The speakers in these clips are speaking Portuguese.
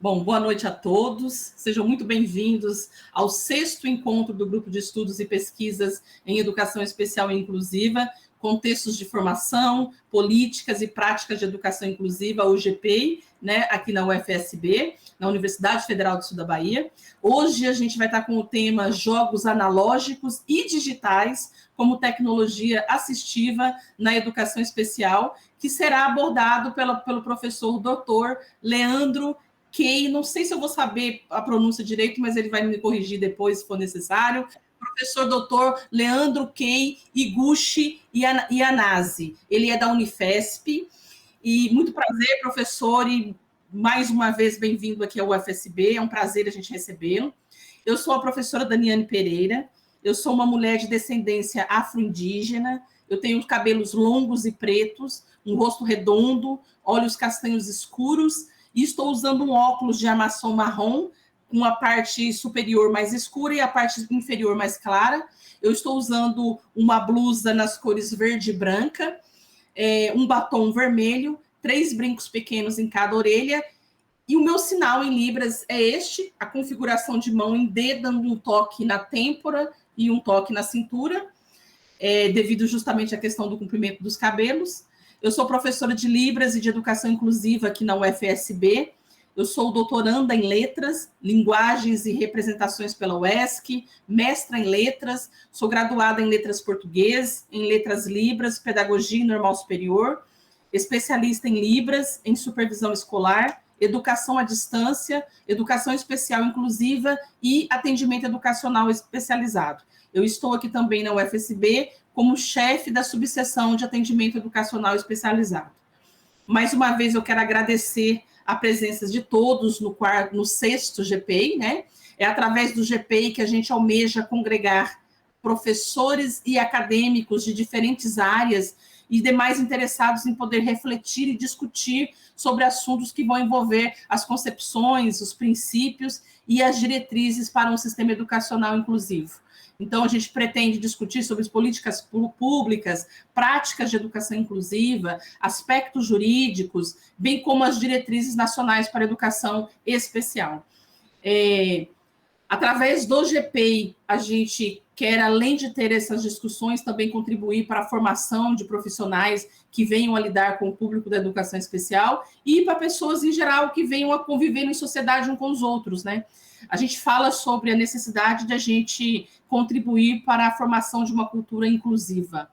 Bom, boa noite a todos. Sejam muito bem-vindos ao 6º encontro do Grupo de Estudos e Pesquisas em Educação Especial e Inclusiva, Contextos de Formação, Políticas e Práticas de Educação Inclusiva, o GPEI, né, aqui na UFSB, na Universidade Federal do Sul da Bahia. Hoje a gente vai estar com o tema Jogos Analógicos e Digitais como Tecnologia Assistiva na Educação Especial, que será abordado pelo professor Dr. Leandro Kei, não sei se eu vou saber a pronúncia direito, mas ele vai me corrigir depois, se for necessário. Professor Dr. Leandro Kei Iguchi Yanase. Ele é da Unifesp. E muito prazer, professor, e mais uma vez bem-vindo aqui ao UFSB. É um prazer a gente recebê-lo. Eu sou a professora Daniane Pereira. Eu sou uma mulher de descendência afro-indígena. Eu tenho cabelos longos e pretos, um rosto redondo, olhos castanhos escuros, e estou usando um óculos de armação marrom, com a parte superior mais escura e a parte inferior mais clara. Eu estou usando uma blusa nas cores verde e branca, um batom vermelho, 3 brincos pequenos em cada orelha, e o meu sinal em Libras é este, a configuração de mão em D, dando um toque na têmpora e um toque na cintura, devido justamente à questão do comprimento dos cabelos. Eu sou professora de Libras e de Educação Inclusiva aqui na UFSB. Eu sou doutoranda em Letras, Linguagens e Representações pela UESC, mestra em Letras, sou graduada em Letras Português, em Letras Libras, Pedagogia e Normal Superior, especialista em Libras, em Supervisão Escolar, Educação à Distância, Educação Especial Inclusiva e Atendimento Educacional Especializado. Eu estou aqui também na UFSB como chefe da subseção de atendimento educacional especializado. Mais uma vez, eu quero agradecer a presença de todos no 6º GPEI, né? É através do GPEI que a gente almeja congregar professores e acadêmicos de diferentes áreas e demais interessados em poder refletir e discutir sobre assuntos que vão envolver as concepções, os princípios e as diretrizes para um sistema educacional inclusivo. Então, a gente pretende discutir sobre as políticas públicas, práticas de educação inclusiva, aspectos jurídicos, bem como as diretrizes nacionais para a educação especial. Através do GPEI, a gente quer, além de ter essas discussões, também contribuir para a formação de profissionais que venham a lidar com o público da educação especial e para pessoas em geral que venham a conviver em sociedade uns com os outros, né? A gente fala sobre a necessidade de a gente contribuir para a formação de uma cultura inclusiva.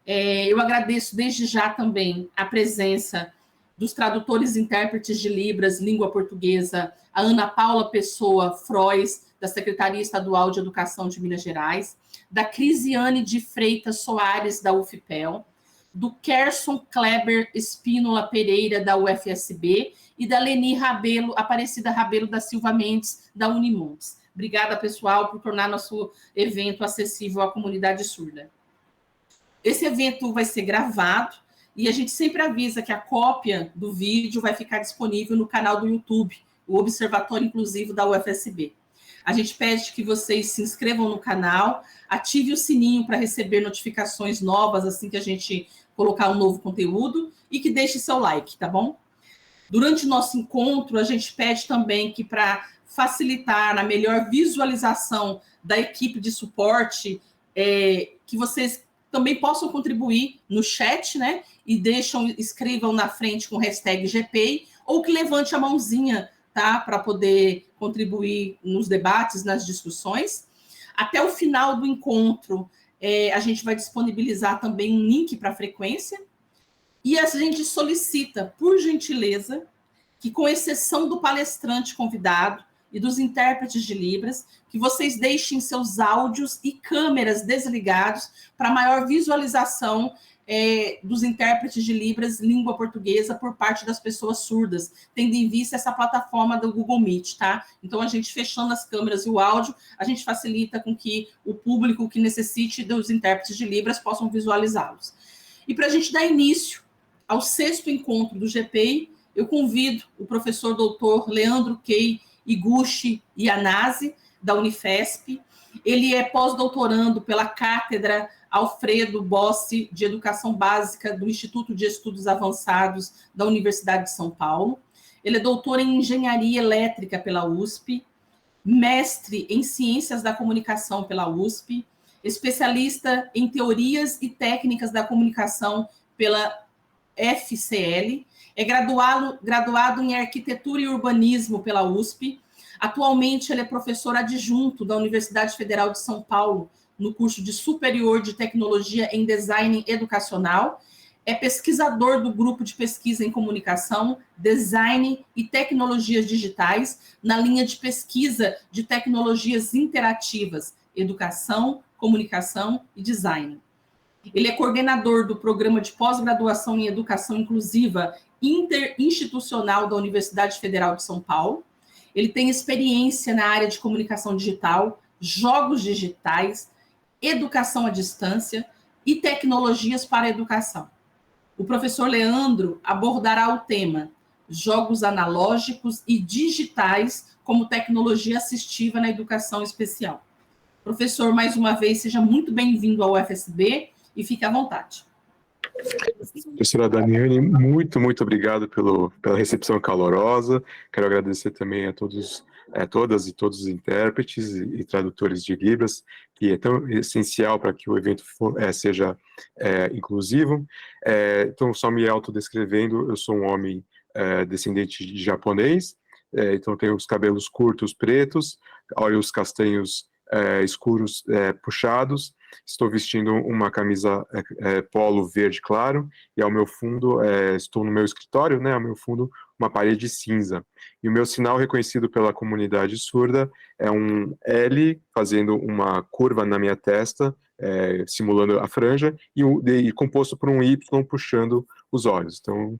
Eu agradeço desde já também a presença dos tradutores e intérpretes de Libras, língua portuguesa, a Ana Paula Pessoa Frois, da Secretaria Estadual de Educação de Minas Gerais, da Crisiane de Freitas Soares, da UFPEL, do Kerson Kleber Espínola Pereira, da UFSB, e da Leni Aparecida Rabelo da Silva Mendes, da Unimontes. Obrigada, pessoal, por tornar nosso evento acessível à comunidade surda. Esse evento vai ser gravado e a gente sempre avisa que a cópia do vídeo vai ficar disponível no canal do YouTube, o Observatório Inclusivo da UFSB. A gente pede que vocês se inscrevam no canal, ative o sininho para receber notificações novas assim que a gente colocar um novo conteúdo e que deixe seu like, tá bom? Durante o nosso encontro, a gente pede também que, para facilitar a melhor visualização da equipe de suporte, que vocês também possam contribuir no chat, né? E escrevam na frente com o hashtag GPEI, ou que levante a mãozinha, tá? Para poder contribuir nos debates, nas discussões. Até o final do encontro, a gente vai disponibilizar também um link para a frequência. E a gente solicita, por gentileza, que, com exceção do palestrante convidado e dos intérpretes de Libras, que vocês deixem seus áudios e câmeras desligados para maior visualização dos intérpretes de Libras, língua portuguesa, por parte das pessoas surdas, tendo em vista essa plataforma do Google Meet, tá? Então, a gente fechando as câmeras e o áudio, a gente facilita com que o público que necessite dos intérpretes de Libras possam visualizá-los. E para a gente dar início ao 6º encontro do GPEI, eu convido o professor doutor Leandro Kei Iguchi Yanase, da Unifesp. Ele é pós-doutorando pela Cátedra Alfredo Bossi de Educação Básica do Instituto de Estudos Avançados da Universidade de São Paulo. Ele é doutor em engenharia elétrica pela USP, mestre em ciências da comunicação pela USP, especialista em teorias e técnicas da comunicação pela FCL, é graduado em arquitetura e urbanismo pela USP. Atualmente, ele é professor adjunto da Universidade Federal de São Paulo, no curso de superior de tecnologia em design educacional. É pesquisador do grupo de pesquisa em comunicação, design e tecnologias digitais, na linha de pesquisa de tecnologias interativas, educação, comunicação e design. Ele é coordenador do programa de pós-graduação em educação inclusiva interinstitucional da Universidade Federal de São Paulo. Ele tem experiência na área de comunicação digital, jogos digitais, educação à distância e tecnologias para a educação. O professor Leandro abordará o tema jogos analógicos e digitais como tecnologia assistiva na educação especial. Professor, mais uma vez, seja muito bem-vindo ao UFSB e fique à vontade. Professora Daniane, muito obrigado pela recepção calorosa. Quero agradecer também a todas e todos os intérpretes e tradutores de Libras, que é tão essencial para que o evento seja inclusivo. Então, só me autodescrevendo, eu sou um homem descendente de japonês, então tenho os cabelos curtos pretos, olhos castanhos escuros puxados. Estou vestindo uma camisa polo verde claro, e ao meu fundo, estou no meu escritório, né, ao meu fundo, uma parede cinza. E o meu sinal reconhecido pela comunidade surda é um L fazendo uma curva na minha testa, simulando a franja, e composto por um Y puxando os olhos. Então,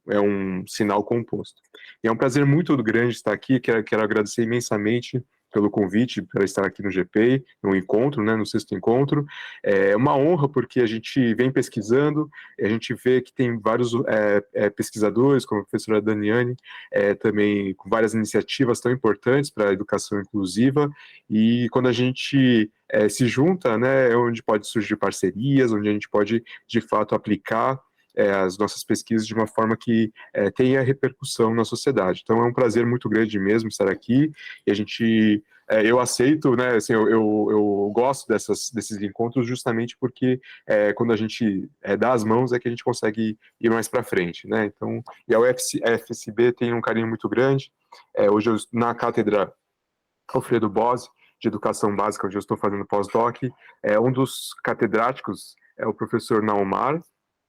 é um sinal composto. E é um prazer muito grande estar aqui, quero agradecer imensamente pelo convite para estar aqui no GPEI, no encontro, né, no sexto encontro. É uma honra porque a gente vem pesquisando, a gente vê que tem vários pesquisadores, como a professora Daniane, também com várias iniciativas tão importantes para a educação inclusiva, e quando a gente se junta, né, é onde pode surgir parcerias, onde a gente pode, de fato, aplicar as nossas pesquisas de uma forma que tenha repercussão na sociedade. Então é um prazer muito grande mesmo estar aqui, e a gente, eu aceito, né, assim, eu gosto desses encontros justamente porque quando a gente dá as mãos é que a gente consegue ir mais para frente, né, então, e a UFSB tem um carinho muito grande. Hoje eu, na cátedra Alfredo Bose, de Educação Básica, onde eu estou fazendo pós-doc, um dos catedráticos é o professor Naumar,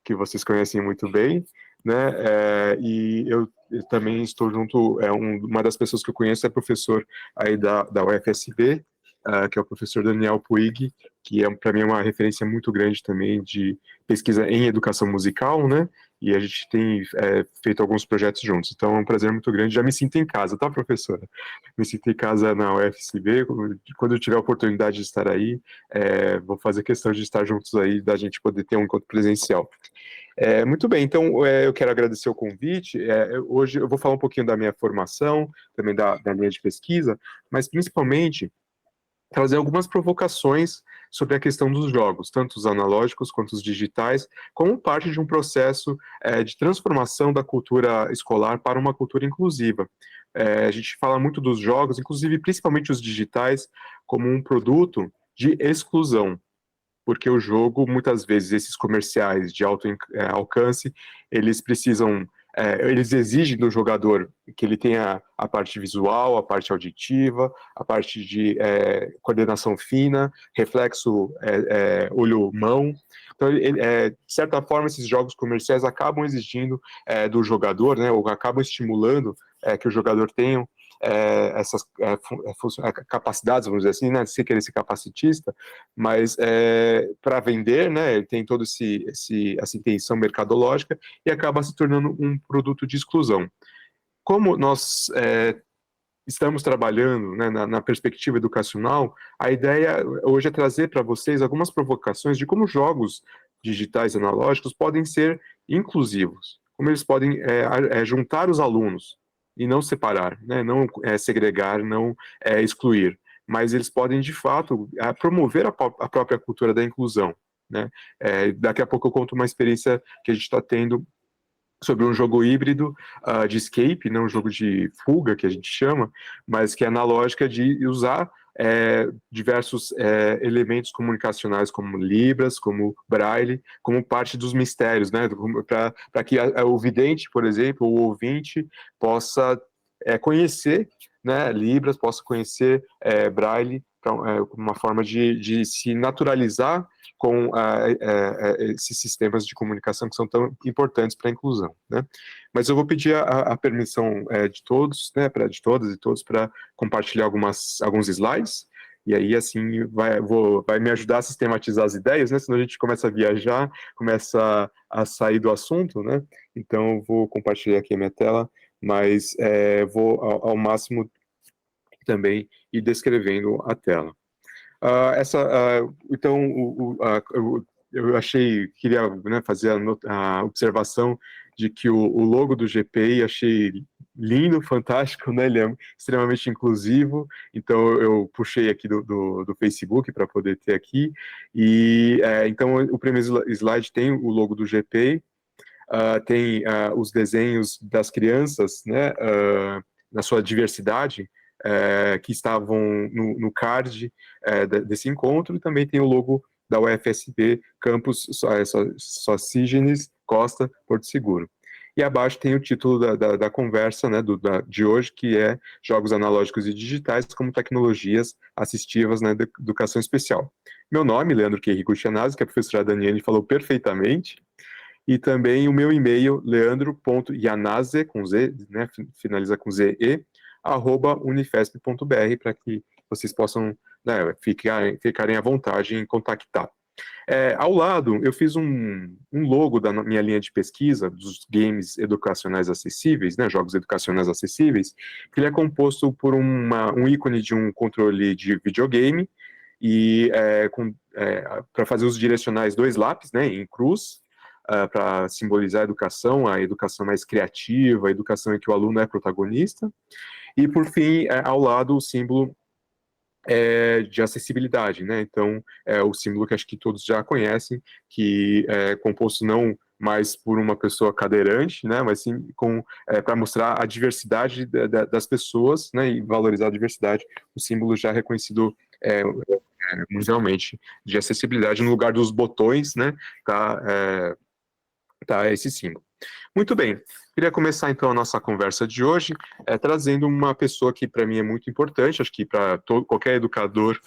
que vocês conhecem muito bem, né, e eu também estou junto, uma das pessoas que eu conheço é professor aí da UFSB, que é o professor Daniel Puig, que para mim é uma referência muito grande também de pesquisa em educação musical, né, e a gente tem feito alguns projetos juntos, então é um prazer muito grande, já me sinto em casa, tá, professora? Me sinto em casa na UFSB, quando eu tiver a oportunidade de estar aí, vou fazer questão de estar juntos aí, da gente poder ter um encontro presencial. Muito bem, então eu quero agradecer o convite. Hoje eu vou falar um pouquinho da minha formação, também da linha de pesquisa, mas principalmente trazer algumas provocações sobre a questão dos jogos, tanto os analógicos quanto os digitais, como parte de um processo de transformação da cultura escolar para uma cultura inclusiva. A gente fala muito dos jogos, inclusive principalmente os digitais, como um produto de exclusão, porque o jogo, muitas vezes, esses comerciais de alto alcance, eles precisam, eles exigem do jogador que ele tenha a parte visual, a parte auditiva, a parte de coordenação fina, reflexo olho-mão. Então, de certa forma, esses jogos comerciais acabam exigindo do jogador, né, ou acabam estimulando que o jogador tenha essas capacidades, vamos dizer assim, né, sem querer ser capacitista, mas para vender, né, ele tem toda essa intenção mercadológica e acaba se tornando um produto de exclusão. Como nós estamos trabalhando, né, na perspectiva educacional, a ideia hoje é trazer para vocês algumas provocações de como jogos digitais analógicos podem ser inclusivos, como eles podem juntar os alunos e não separar, né, não segregar, não excluir, mas eles podem, de fato, promover a própria cultura da inclusão, né. Daqui a pouco eu conto uma experiência que a gente está tendo sobre um jogo híbrido de escape, não um jogo de fuga, que a gente chama, mas que é na lógica de usar diversos elementos comunicacionais como Libras, como Braille, como parte dos mistérios, né? Para que o vidente, por exemplo, o ouvinte possa conhecer, né, Libras, possa conhecer Braille, uma forma de se naturalizar com esses sistemas de comunicação que são tão importantes para a inclusão, né? Mas eu vou pedir a permissão de todos, né, de todas e todos, para compartilhar alguns slides, e aí, assim, vai me ajudar a sistematizar as ideias, né, senão a gente começa a viajar, começa a sair do assunto, né? Então, eu vou compartilhar aqui a minha tela, mas vou, ao máximo, também ir descrevendo a tela. Então, eu queria, né, fazer a observação de que o logo do GPI achei lindo, fantástico, né? Ele é extremamente inclusivo, então eu puxei aqui do Facebook para poder ter aqui, e então o primeiro slide tem o logo do GPI, tem os desenhos das crianças, né, na sua diversidade, que estavam no card desse encontro, e também tem o logo da UFSB, Campus Sócrates Costa, Porto Seguro. E abaixo tem o título da conversa, né, de hoje, que é Jogos Analógicos e Digitais como Tecnologias Assistivas na Educação Especial. Meu nome, Leandro Querrico Chanazzi, que a professora Daniele falou perfeitamente, e também o meu e-mail, leandro.ianaze, com Z, né, finaliza com ZE, @unifesp.br, para que vocês possam, né, ficarem à vontade em contactar. Ao lado, eu fiz um logo da minha linha de pesquisa, dos games educacionais acessíveis, né, jogos educacionais acessíveis, que ele é composto por um ícone de um controle de videogame, e para fazer os direcionais 2 lápis, né, em cruz, para simbolizar a educação mais criativa, a educação em que o aluno é protagonista, e por fim, ao lado, o símbolo de acessibilidade, né? Então, o símbolo que acho que todos já conhecem, que é composto não mais por uma pessoa cadeirante, né, mas sim para mostrar a diversidade das pessoas, né, e valorizar a diversidade, o símbolo já reconhecido mundialmente de acessibilidade. No lugar dos botões, né, tá esse símbolo. Muito bem, queria começar então a nossa conversa de hoje trazendo uma pessoa que para mim é muito importante, acho que para qualquer educador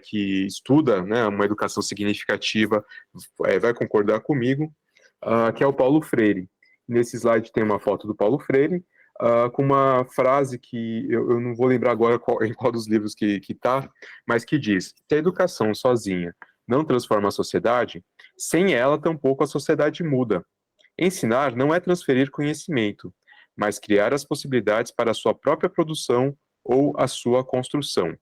que estuda, né, uma educação significativa vai concordar comigo, que é o Paulo Freire. Nesse slide tem uma foto do Paulo Freire, com uma frase que eu não vou lembrar agora em qual dos livros que está, mas que diz: se a educação sozinha não transforma a sociedade, sem ela tampouco a sociedade muda. Ensinar não é transferir conhecimento, mas criar as possibilidades para a sua própria produção ou a sua construção.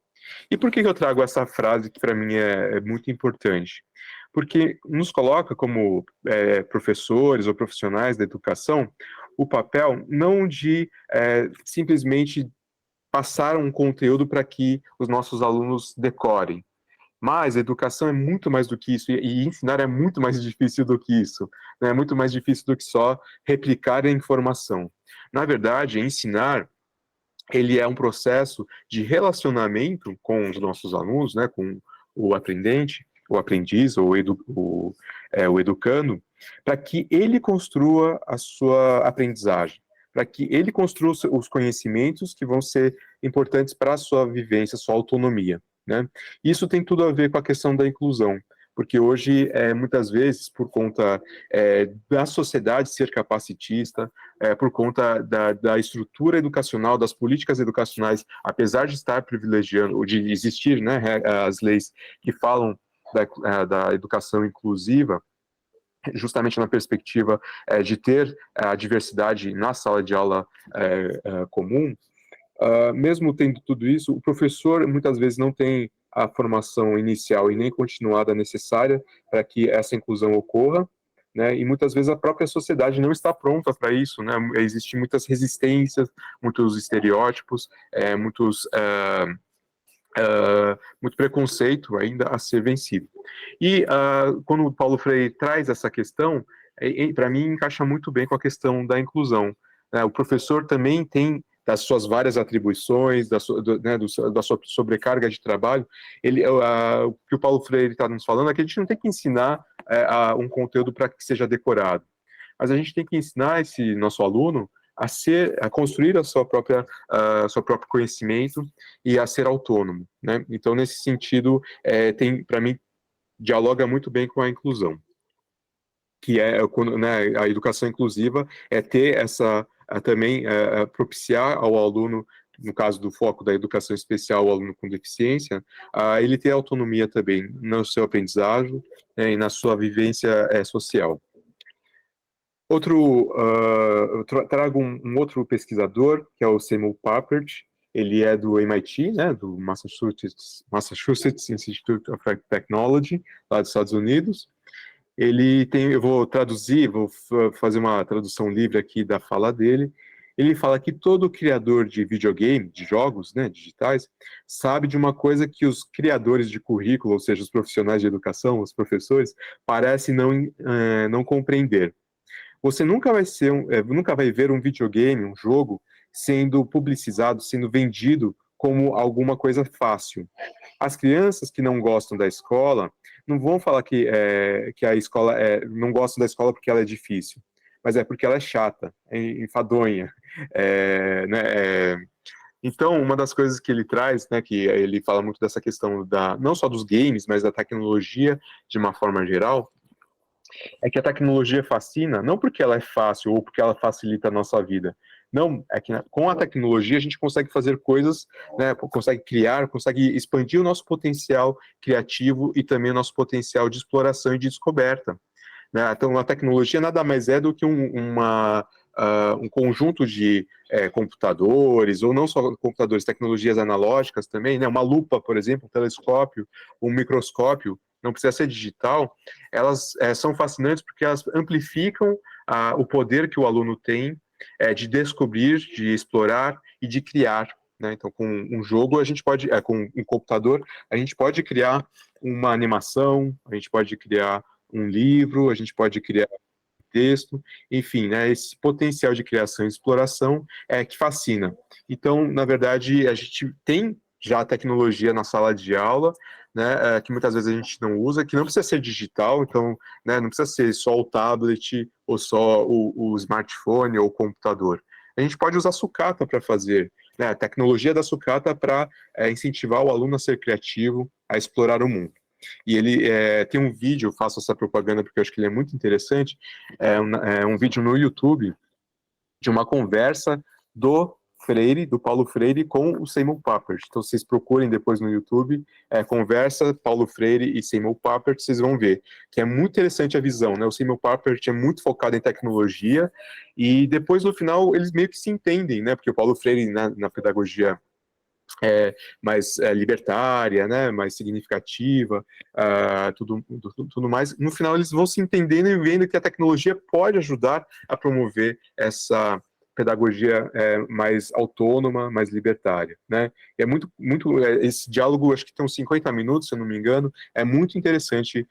E por que eu trago essa frase que para mim é muito importante? Porque nos coloca como professores ou profissionais da educação o papel não de simplesmente passar um conteúdo para que os nossos alunos decorem, mas a educação é muito mais do que isso, e ensinar é muito mais difícil do que isso, né? É muito mais difícil do que só replicar a informação. Na verdade, ensinar, ele é um processo de relacionamento com os nossos alunos, né, com o aprendente, o aprendiz, ou o educando, para que ele construa a sua aprendizagem, para que ele construa os conhecimentos que vão ser importantes para a sua vivência, sua autonomia, né? Isso tem tudo a ver com a questão da inclusão, porque hoje, muitas vezes, por conta da sociedade ser capacitista, por conta da estrutura educacional, das políticas educacionais, apesar de estar privilegiando, ou de existir, né, as leis que falam da educação inclusiva, justamente na perspectiva de ter a diversidade na sala de aula comum, mesmo tendo tudo isso, o professor muitas vezes não tem a formação inicial e nem continuada necessária para que essa inclusão ocorra, né? E muitas vezes a própria sociedade não está pronta para isso, né? Existem muitas resistências, muitos estereótipos, muito preconceito ainda a ser vencido. E quando o Paulo Freire traz essa questão, para mim, encaixa muito bem com a questão da inclusão. O professor também tem das suas várias atribuições, da sua sobrecarga de trabalho. O que o Paulo Freire está nos falando é que a gente não tem que ensinar um conteúdo para que seja decorado, mas a gente tem que ensinar esse nosso aluno a construir a sua próprio conhecimento e a ser autônomo, né? Então, nesse sentido, para mim, dialoga muito bem com a inclusão, que né, a educação inclusiva ter também propiciar ao aluno, no caso do foco da educação especial, o aluno com deficiência, ele ter autonomia também no seu aprendizagem, e na sua vivência social. Trago um outro pesquisador, que é o Samuel Papert. Ele é do MIT, né, do Massachusetts Institute of Technology, lá dos Estados Unidos. Eu vou fazer uma tradução livre aqui da fala dele. Ele fala que todo criador de videogame, de jogos, né, digitais, sabe de uma coisa que os criadores de currículo, ou seja, os profissionais de educação, os professores, parecem não compreender. Você nunca vai ver um videogame, um jogo, sendo publicizado, sendo vendido como alguma coisa fácil. As crianças que não gostam da escola não vão falar que a escola não gostam da escola porque ela é difícil, mas é porque ela é chata, enfadonha. Então, uma das coisas que ele traz, né, que ele fala muito dessa questão não só dos games, mas da tecnologia de uma forma geral, é que a tecnologia fascina, não porque ela é fácil ou porque ela facilita a nossa vida. Não, é que com a tecnologia a gente consegue fazer coisas, né, consegue criar, consegue expandir o nosso potencial criativo e também o nosso potencial de exploração e de descoberta. Né? Então, a tecnologia nada mais é do que um conjunto de computadores, ou não só computadores, tecnologias analógicas também, né? Uma lupa, por exemplo, um telescópio, um microscópio, não precisa ser digital, elas são fascinantes porque elas amplificam o poder que o aluno tem de descobrir, de explorar e de criar. Né? Então, com um jogo, com um computador, a gente pode criar uma animação, a gente pode criar um livro, a gente pode criar um texto, enfim, né, esse potencial de criação e exploração que fascina. Então, na verdade, a gente tem já a tecnologia na sala de aula, né, que muitas vezes a gente não usa, que não precisa ser digital, então, né, não precisa ser só o tablet, ou só o smartphone, ou o computador. A gente pode usar sucata para fazer, né, a tecnologia da sucata para incentivar o aluno a ser criativo, a explorar o mundo. E ele tem um vídeo, eu faço essa propaganda porque eu acho que ele é muito interessante, um vídeo no YouTube de uma conversa do Paulo Freire, com o Samuel Papert. Então, vocês procurem depois no YouTube, conversa Paulo Freire e Samuel Papert, vocês vão ver que é muito interessante a visão, né? O Samuel Papert é muito focado em tecnologia, e depois, no final, eles meio que se entendem, né? Porque o Paulo Freire, na pedagogia mais libertária, né, mais significativa, tudo mais. No final, eles vão se entendendo e vendo que a tecnologia pode ajudar a promover essa pedagogia mais autônoma, mais libertária, né? E é muito esse diálogo, acho que tem uns 50 minutos, se eu não me engano, é muito interessante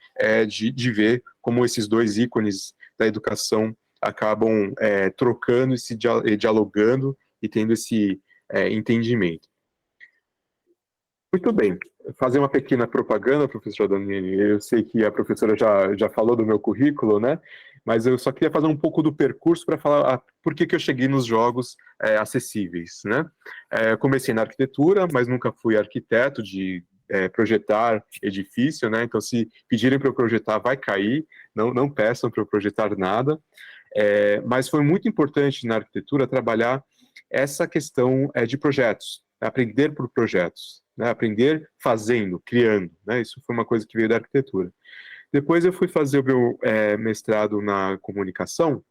de ver como esses dois ícones da educação acabam trocando, dialogando e tendo esse entendimento. Muito bem. Fazer uma pequena propaganda, professor Daniele. Eu sei que a professora já falou do meu currículo, né? Mas eu só queria fazer um pouco do percurso para falar por que eu cheguei nos jogos acessíveis, né? Eu comecei na arquitetura, mas nunca fui arquiteto de projetar edifício, né? Então, se pedirem para eu projetar, vai cair. Não peçam para eu projetar nada. Mas foi muito importante na arquitetura trabalhar essa questão de projetos, aprender por projetos, né? Aprender fazendo, criando, né? Isso foi uma coisa que veio da arquitetura. Depois eu fui fazer o meu mestrado na comunicação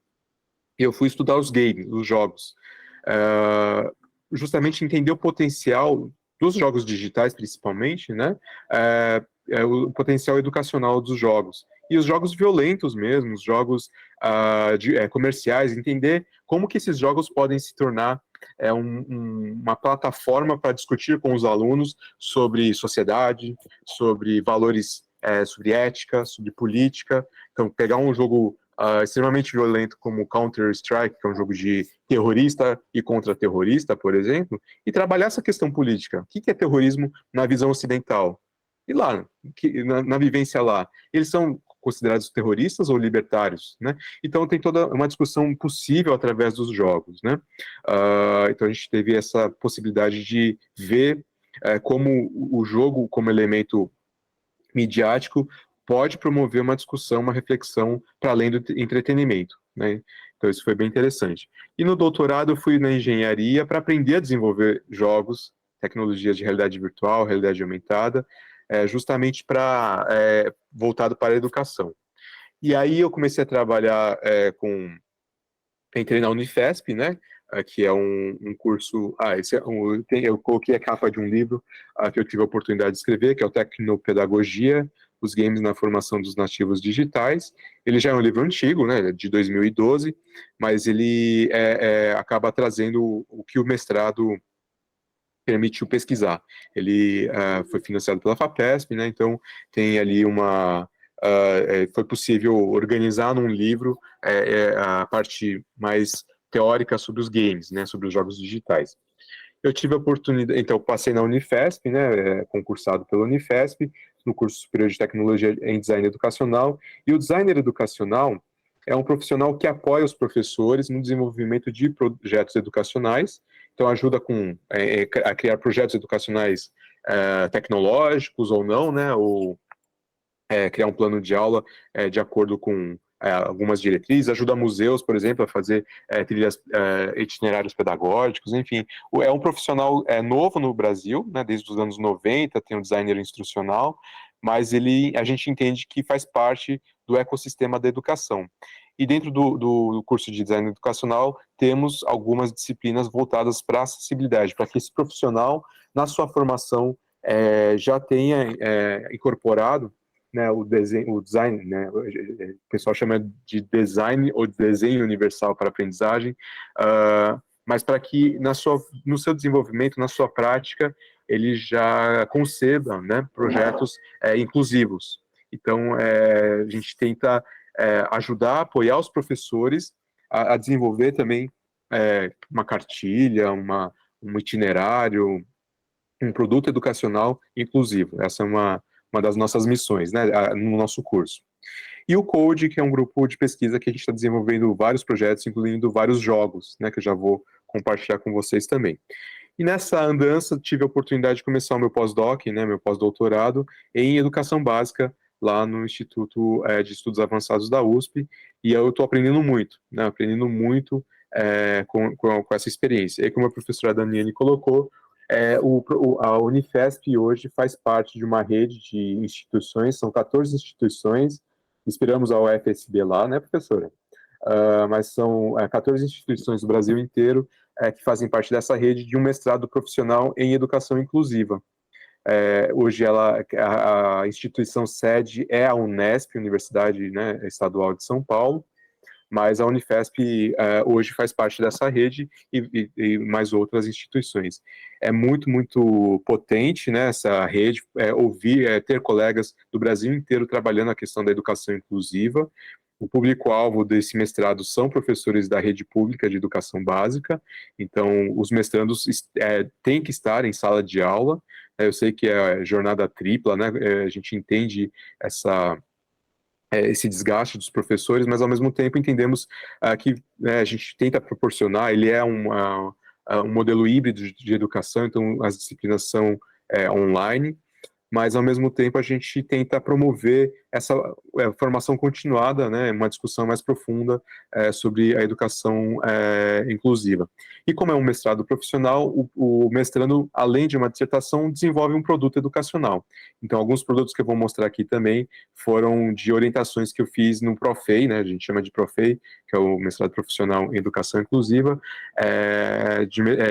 e eu fui estudar os games, os jogos, justamente entender o potencial dos jogos digitais, principalmente, né? O potencial educacional dos jogos. E os jogos violentos mesmo, os jogos comerciais, entender como que esses jogos podem se tornar uma plataforma para discutir com os alunos sobre sociedade, sobre valores, sobre ética, sobre política. Então, pegar um jogo extremamente violento como Counter-Strike, que é um jogo de terrorista e contra-terrorista, por exemplo, e trabalhar essa questão política. O que é terrorismo na visão ocidental? E lá, na vivência lá, eles são considerados terroristas ou libertários, né? Então tem toda uma discussão possível através dos jogos, né? Então a gente teve essa possibilidade de ver como o jogo, como elemento midiático, pode promover uma discussão, uma reflexão para além do entretenimento, né? Então isso foi bem interessante. E no doutorado eu fui na engenharia para aprender a desenvolver jogos, tecnologias de realidade virtual, realidade aumentada, justamente para voltado para a educação. E aí eu comecei a trabalhar entrei na Unifesp, né? Que é um curso. Eu coloquei a capa de um livro que eu tive a oportunidade de escrever, que é o Tecnopedagogia, os games na formação dos nativos digitais. Ele já é um livro antigo, né? De 2012, mas ele acaba trazendo o que o mestrado permitiu pesquisar. Ele foi financiado pela FAPESP, né? Então tem ali foi possível organizar num livro a parte mais teórica sobre os games, né? Sobre os jogos digitais. Eu tive a oportunidade, então eu passei na Unifesp, né? Concursado pela Unifesp, no curso superior de tecnologia em design educacional. E o designer educacional é um profissional que apoia os professores no desenvolvimento de projetos educacionais. Então, ajuda a criar projetos educacionais tecnológicos ou não, né? Ou criar um plano de aula de acordo com algumas diretrizes, ajuda museus, por exemplo, a fazer trilhas, itinerários pedagógicos, enfim. É um profissional novo no Brasil, né? Desde os anos 90, tem um designer instrucional, mas a gente entende que faz parte do ecossistema da educação. E dentro do curso de design educacional, temos algumas disciplinas voltadas para a acessibilidade, para que esse profissional, na sua formação, já tenha incorporado, né, o design, né, o pessoal chama de design ou desenho universal para aprendizagem, mas para que no seu desenvolvimento, na sua prática, ele já conceba, né, projetos inclusivos. Então, a gente tenta ajudar, apoiar os professores a desenvolver também uma cartilha, um itinerário, um produto educacional inclusivo. Essa é uma das nossas missões, né, no nosso curso. E o Code, que é um grupo de pesquisa que a gente está desenvolvendo vários projetos, incluindo vários jogos, né, que eu já vou compartilhar com vocês também. E nessa andança, tive a oportunidade de começar o meu pós-doc, né, meu pós-doutorado, em educação básica, lá no Instituto de Estudos Avançados da USP, e eu estou aprendendo muito, né, com essa experiência. E como a professora Daniele colocou, a Unifesp hoje faz parte de uma rede de instituições, são 14 instituições, inspiramos a UFSB lá, né, professora? Mas são 14 instituições do Brasil inteiro que fazem parte dessa rede de um mestrado profissional em educação inclusiva. Hoje a instituição sede é a Unesp, Universidade, né, Estadual de São Paulo, mas a Unifesp hoje faz parte dessa rede e mais outras instituições. É muito, muito potente, né, essa rede, ter colegas do Brasil inteiro trabalhando a questão da educação inclusiva. O público-alvo desse mestrado são professores da rede pública de educação básica, então os mestrandos têm que estar em sala de aula. Eu sei que é jornada tripla, né, a gente entende esse desgaste dos professores, mas ao mesmo tempo entendemos que a gente tenta proporcionar, ele é um modelo híbrido de educação, então as disciplinas são online, mas ao mesmo tempo a gente tenta promover essa formação continuada, né, uma discussão mais profunda sobre a educação inclusiva. E como é um mestrado profissional, o mestrando, além de uma dissertação, desenvolve um produto educacional. Então, alguns produtos que eu vou mostrar aqui também foram de orientações que eu fiz no Profei, né, a gente chama de Profei, que é o mestrado profissional em educação inclusiva,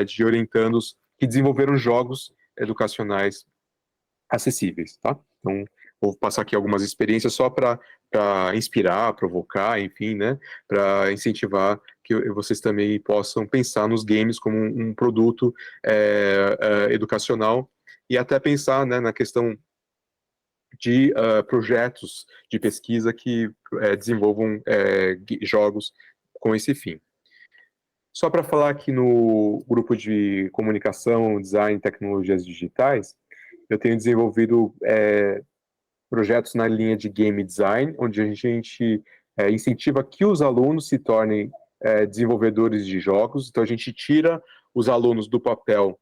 de orientandos que desenvolveram jogos educacionais acessíveis, tá? Então, vou passar aqui algumas experiências só para inspirar, provocar, enfim, né? Para incentivar que vocês também possam pensar nos games como um produto educacional e até pensar, né, na questão de projetos de pesquisa que desenvolvam jogos com esse fim. Só para falar que no grupo de comunicação, design e tecnologias digitais, eu tenho desenvolvido projetos na linha de game design, onde a gente incentiva que os alunos se tornem desenvolvedores de jogos. Então, a gente tira os alunos do papel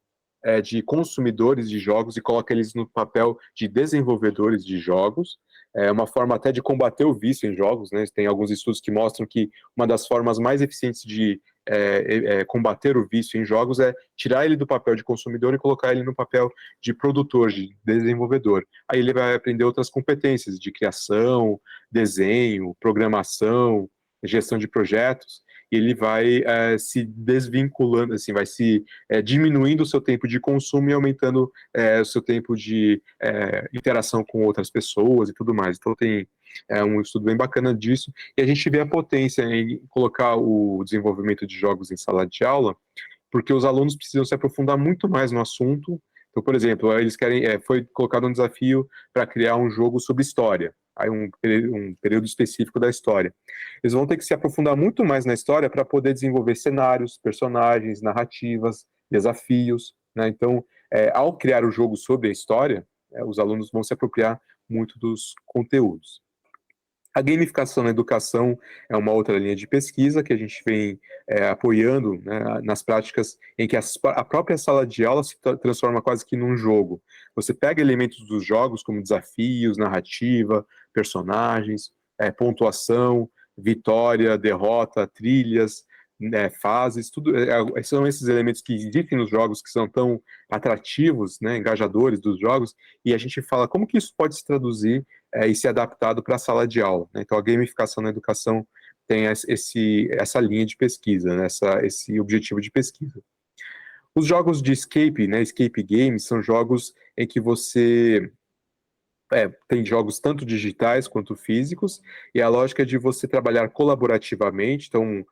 de consumidores de jogos e coloca eles no papel de desenvolvedores de jogos. É uma forma até de combater o vício em jogos, né? Tem alguns estudos que mostram que uma das formas mais eficientes de combater o vício em jogos é tirar ele do papel de consumidor e colocar ele no papel de produtor, de desenvolvedor. Aí ele vai aprender outras competências de criação, desenho, programação, gestão de projetos, e ele vai se desvinculando, assim, vai se diminuindo o seu tempo de consumo e aumentando o seu tempo de interação com outras pessoas e tudo mais. Então tem um estudo bem bacana disso, e a gente vê a potência em colocar o desenvolvimento de jogos em sala de aula, porque os alunos precisam se aprofundar muito mais no assunto. Então, por exemplo, eles querem, foi colocado um desafio para criar um jogo sobre história, aí um período específico da história. Eles vão ter que se aprofundar muito mais na história para poder desenvolver cenários, personagens, narrativas, desafios, né? Então, ao criar o jogo sobre a história, os alunos vão se apropriar muito dos conteúdos. A gamificação na educação é uma outra linha de pesquisa que a gente vem apoiando, né, nas práticas em que a própria sala de aula se transforma quase que num jogo. Você pega elementos dos jogos, como desafios, narrativa, personagens, pontuação, vitória, derrota, trilhas, fases, tudo são esses elementos que existem nos jogos, que são tão atrativos, né, engajadores dos jogos, e a gente fala como que isso pode se traduzir e ser adaptado para a sala de aula, né? Então, a gamificação na educação tem essa linha de pesquisa, né? Esse objetivo de pesquisa. Os jogos de escape, né, escape games, são jogos em que você tem jogos tanto digitais quanto físicos, e a lógica é de você trabalhar colaborativamente. Então,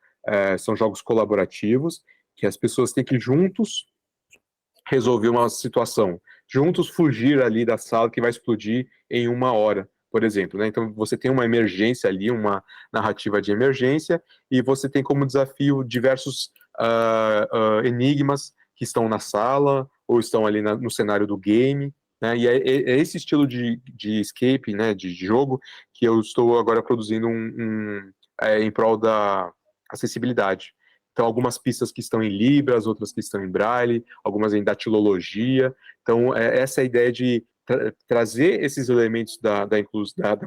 são jogos colaborativos, que as pessoas têm que juntos resolver uma situação, juntos fugir ali da sala que vai explodir em 1 hora, por exemplo, né? Então você tem uma emergência ali, uma narrativa de emergência, e você tem como desafio diversos enigmas que estão na sala ou estão ali no cenário do game, né? E é esse estilo de escape, né, de jogo, que eu estou agora produzindo em prol da acessibilidade. Então, algumas pistas que estão em Libras, outras que estão em Braille, algumas em datilologia. Então, essa é a ideia de trazer esses elementos da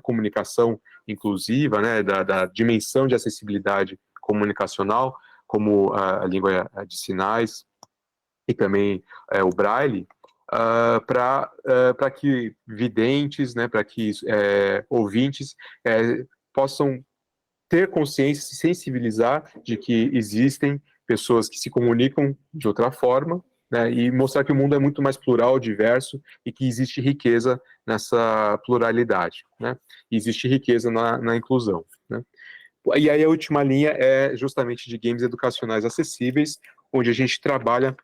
comunicação inclusiva, né, da dimensão de acessibilidade comunicacional, como a língua de sinais e também o Braille, para que videntes, né, para que ouvintes possam ter consciência, se sensibilizar de que existem pessoas que se comunicam de outra forma, né, e mostrar que o mundo é muito mais plural, diverso, e que existe riqueza nessa pluralidade, né? E existe riqueza na inclusão, né? E aí a última linha é justamente de games educacionais acessíveis, onde a gente trabalha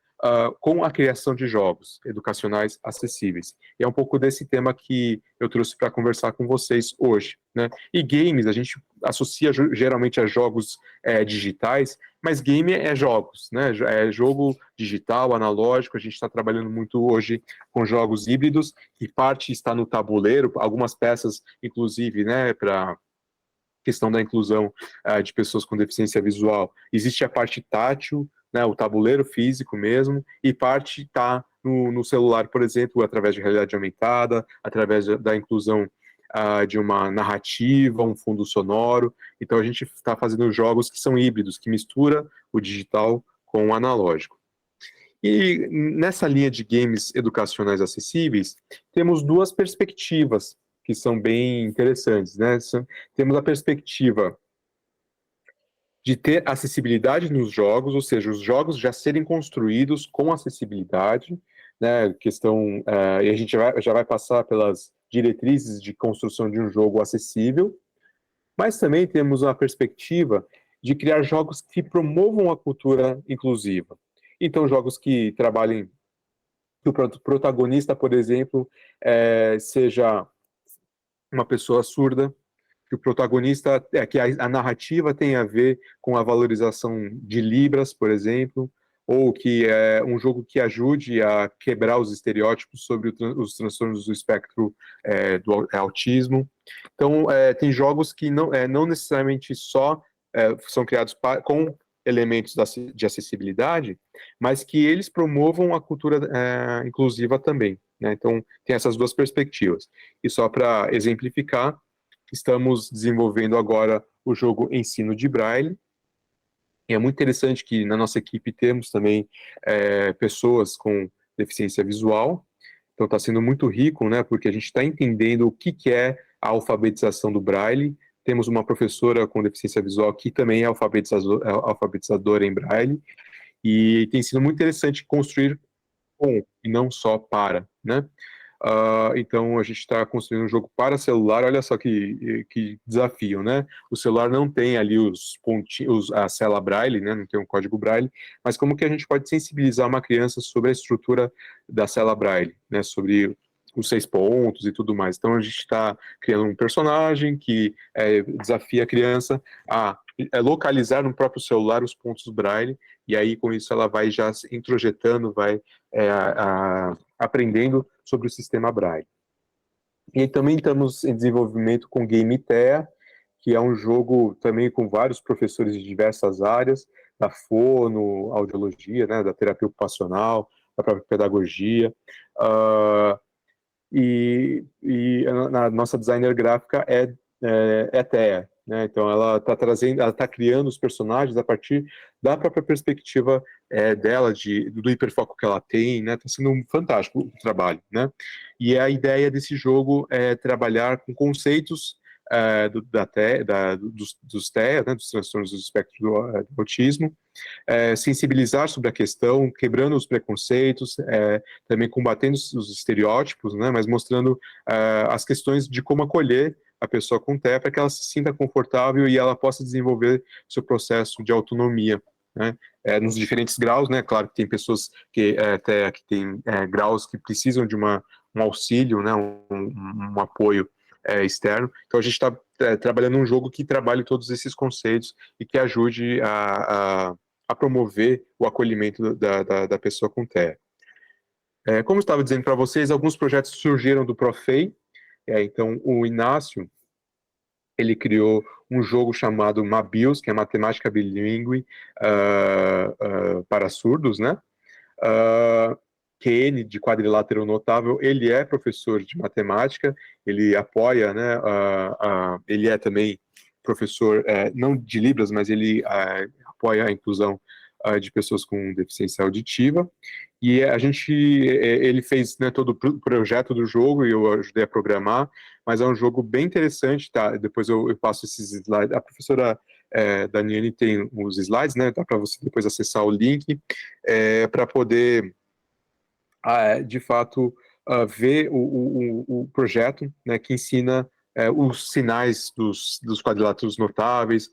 com a criação de jogos educacionais acessíveis. E é um pouco desse tema que eu trouxe para conversar com vocês hoje, né? E games, a gente associa geralmente a jogos digitais, mas game é jogos, né? É jogo digital, analógico. A gente está trabalhando muito hoje com jogos híbridos, que parte está no tabuleiro, algumas peças, inclusive, né, para questão da inclusão de pessoas com deficiência visual. Existe a parte tátil, né, o tabuleiro físico mesmo, e parte está no celular, por exemplo, através de realidade aumentada, através da inclusão de uma narrativa, um fundo sonoro. Então a gente está fazendo jogos que são híbridos, que mistura o digital com o analógico. E nessa linha de games educacionais acessíveis, temos duas perspectivas que são bem interessantes, né? Temos a perspectiva de ter acessibilidade nos jogos, ou seja, os jogos já serem construídos com acessibilidade, né? E a gente já vai passar pelas diretrizes de construção de um jogo acessível, mas também temos a perspectiva de criar jogos que promovam a cultura inclusiva. Então, jogos que trabalhem, que o protagonista, por exemplo, seja uma pessoa surda, que o protagonista, que a narrativa tem a ver com a valorização de Libras, por exemplo, ou que é um jogo que ajude a quebrar os estereótipos sobre os transtornos do espectro do autismo. Então, tem jogos que não necessariamente só são criados com elementos de acessibilidade, mas que eles promovam a cultura inclusiva também, né? Então, tem essas duas perspectivas. E só para exemplificar, estamos desenvolvendo agora o jogo Ensino de Braille. E é muito interessante que na nossa equipe temos também pessoas com deficiência visual. Então está sendo muito rico, né? Porque a gente está entendendo o que é a alfabetização do Braille. Temos uma professora com deficiência visual que também é alfabetizadora em Braille. E tem sido muito interessante construir com e não só para, né? Então a gente está construindo um jogo para celular. Olha só que desafio, né? O celular não tem ali os pontinhos, a cela Braille, né? Não tem um código Braille, mas como que a gente pode sensibilizar uma criança sobre a estrutura da cela Braille, né? Sobre os 6 pontos e tudo mais. Então a gente está criando um personagem que desafia a criança a localizar no próprio celular os pontos Braille, e aí com isso ela vai já se introjetando, vai aprendendo sobre o sistema Braille. E também estamos em desenvolvimento com Game Tea, que é um jogo também com vários professores de diversas áreas, da fono, audiologia, né, da terapia ocupacional, da própria pedagogia. E a nossa designer gráfica é Thea, né? Então ela está criando os personagens a partir da própria perspectiva dela, do hiperfoco que ela tem, né? Está sendo fantástico o trabalho, né? E a ideia desse jogo é trabalhar com conceitos dos TEA, né? Dos transtornos do espectro do autismo, sensibilizar sobre a questão, quebrando os preconceitos, também combatendo os estereótipos, né, mas mostrando as questões de como acolher a pessoa com TEA para que ela se sinta confortável e ela possa desenvolver seu processo de autonomia, né, nos diferentes graus, né, claro que tem pessoas que têm graus que precisam de um auxílio, né, um apoio externo. Então a gente está trabalhando um jogo que trabalhe todos esses conceitos e que ajude a promover o acolhimento da pessoa com TEA. Como eu estava dizendo para vocês, alguns projetos surgiram do Profei. Então, o Inácio, ele criou um jogo chamado Mabios, que é Matemática Bilíngue para surdos, né? QN, de Quadrilátero Notável, ele é professor de matemática, ele apoia, né? Ele é também professor, não de Libras, mas ele apoia a inclusão de pessoas com deficiência auditiva, e ele fez, né, todo o projeto do jogo e eu ajudei a programar, mas é um jogo bem interessante, tá? Depois eu passo esses slides. A professora Daniele tem os slides, né? Dá para você depois acessar o link para poder, de fato, ver o projeto, né, que ensina os sinais dos quadriláteros notáveis.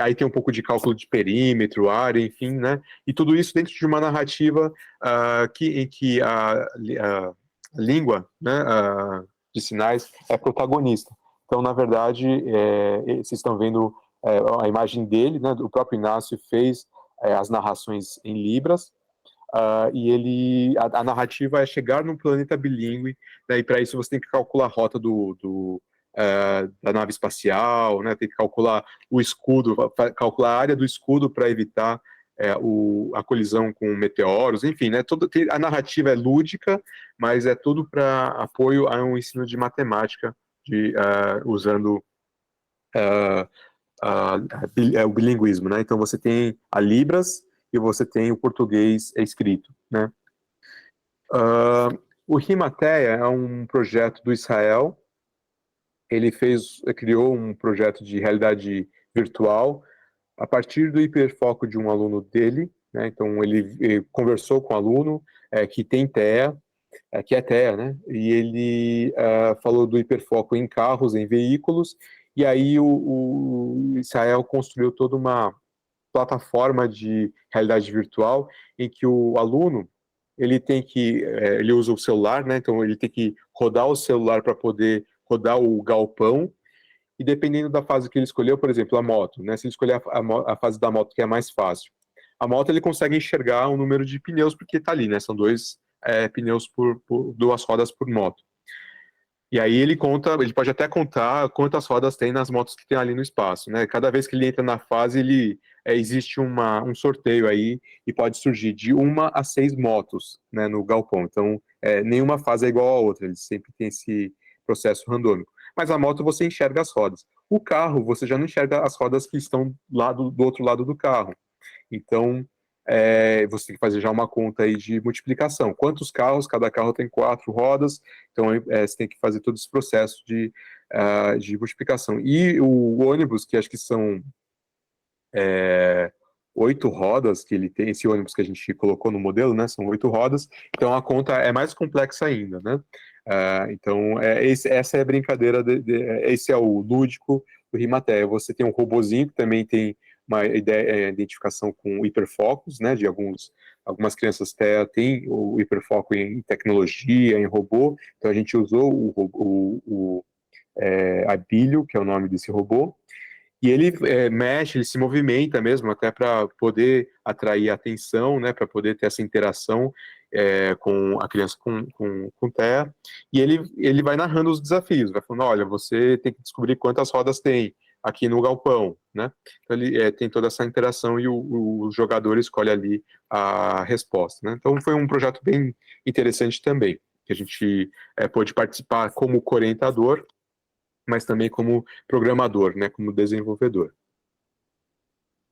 Aí tem um pouco de cálculo de perímetro, área, enfim, né? E tudo isso dentro de uma narrativa em que a língua, né, de sinais é protagonista. Então, na verdade, vocês estão vendo a imagem dele, né? O próprio Inácio fez as narrações em Libras, e a narrativa é chegar num planeta bilíngue, né, e para isso você tem que calcular a rota da nave espacial, né, tem que calcular o escudo, calcular a área do escudo para evitar a colisão com meteoros, enfim, né, a narrativa é lúdica, mas é tudo para apoio a um ensino de matemática, usando o bilinguismo, né? Então você tem a Libras e você tem o português escrito, né? O Rimateia é um projeto do Israel. Ele criou um projeto de realidade virtual a partir do hiperfoco de um aluno dele, né? Então ele conversou com o aluno que tem TEA, que é TEA, né? E ele falou do hiperfoco em carros, em veículos, e aí o Israel construiu toda uma plataforma de realidade virtual em que o aluno ele usa o celular, né? Então ele tem que rodar o celular para poder rodar o galpão, e dependendo da fase que ele escolheu, por exemplo, a moto, né? Se ele escolher a fase da moto que é mais fácil, a moto ele consegue enxergar o número de pneus, porque está ali, né? São dois pneus duas rodas por moto. E aí ele pode até contar quantas rodas tem nas motos que tem ali no espaço, né? Cada vez que ele entra na fase, existe um sorteio aí e pode surgir de 1 a 6 motos, né, no galpão. Então, nenhuma fase é igual a outra, ele sempre tem esse processo randômico. Mas a moto você enxerga as rodas. O carro, você já não enxerga as rodas que estão do outro lado do carro. Então, você tem que fazer já uma conta aí de multiplicação. Quantos carros? Cada carro tem 4 rodas, então você tem que fazer todo esse processo de multiplicação. E o ônibus, que acho que são 8 rodas que ele tem, esse ônibus que a gente colocou no modelo, né? São 8 rodas, então a conta é mais complexa ainda, né? Então, essa é a brincadeira, esse é o lúdico do Rimatea. Você tem um robozinho que também tem uma identificação com hiperfocos, né? De algumas crianças TEA têm o hiperfoco em tecnologia, em robô, então a gente usou o Abílio, que é o nome desse robô, e ele mexe, ele se movimenta mesmo, até para poder atrair atenção, né, para poder ter essa interação com a criança com TEA. E ele vai narrando os desafios, vai falando, olha, você tem que descobrir quantas rodas tem aqui no galpão, né? Então ele tem toda essa interação e o jogador escolhe ali a resposta, né? Então foi um projeto bem interessante também, que a gente pôde participar como orientador, mas também como programador, né, como desenvolvedor.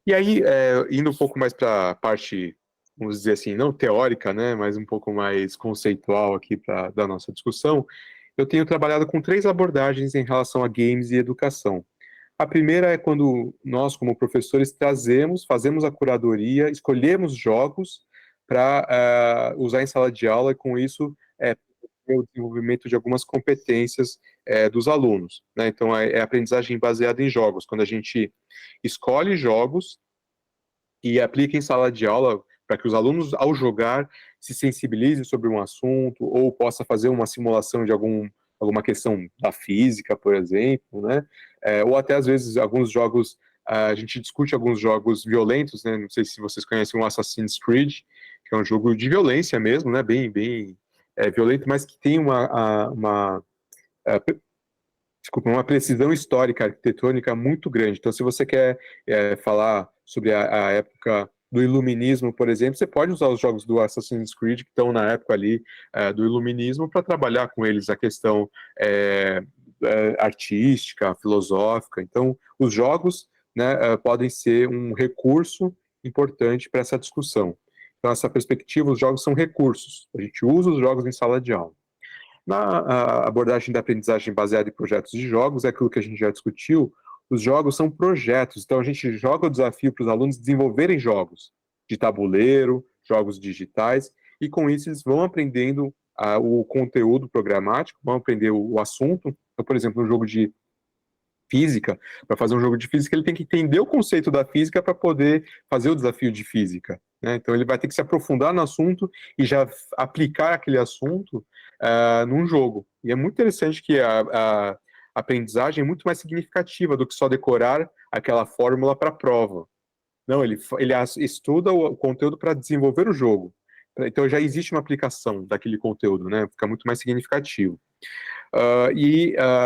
E aí, indo um pouco mais para a parte, vamos dizer assim, não teórica, né, mas um pouco mais conceitual aqui da nossa discussão, eu tenho trabalhado com 3 abordagens em relação a games e educação. A primeira é quando nós, como professores, fazemos a curadoria, escolhemos jogos para usar em sala de aula e, com isso, o desenvolvimento de algumas competências dos alunos, né? Então, é aprendizagem baseada em jogos, quando a gente escolhe jogos e aplica em sala de aula para que os alunos, ao jogar, se sensibilizem sobre um assunto ou possa fazer uma simulação de alguma questão da física, por exemplo, né? Ou até, às vezes, alguns jogos, a gente discute alguns jogos violentos, né? Não sei se vocês conhecem o Assassin's Creed, que é um jogo de violência mesmo, né? Bem violento, mas que tem uma precisão histórica, arquitetônica muito grande. Então, se você quer falar sobre a época do Iluminismo, por exemplo, você pode usar os jogos do Assassin's Creed, que estão na época ali do Iluminismo, para trabalhar com eles a questão artística, filosófica. Então, os jogos, né, podem ser um recurso importante para essa discussão. Então, essa perspectiva, os jogos são recursos. A gente usa os jogos em sala de aula. Na abordagem da aprendizagem baseada em projetos de jogos, é aquilo que a gente já discutiu, os jogos são projetos, então a gente joga o desafio para os alunos desenvolverem jogos de tabuleiro, jogos digitais, e com isso eles vão aprendendo o conteúdo programático, vão aprender o assunto. Então, por exemplo, um jogo de física, para fazer um jogo de física, ele tem que entender o conceito da física para poder fazer o desafio de física, né? Então ele vai ter que se aprofundar no assunto e já aplicar aquele assunto num jogo. E é muito interessante que a aprendizagem é muito mais significativa do que só decorar aquela fórmula para a prova. Não, ele estuda o conteúdo para desenvolver o jogo. Então já existe uma aplicação daquele conteúdo, né? Fica muito mais significativo.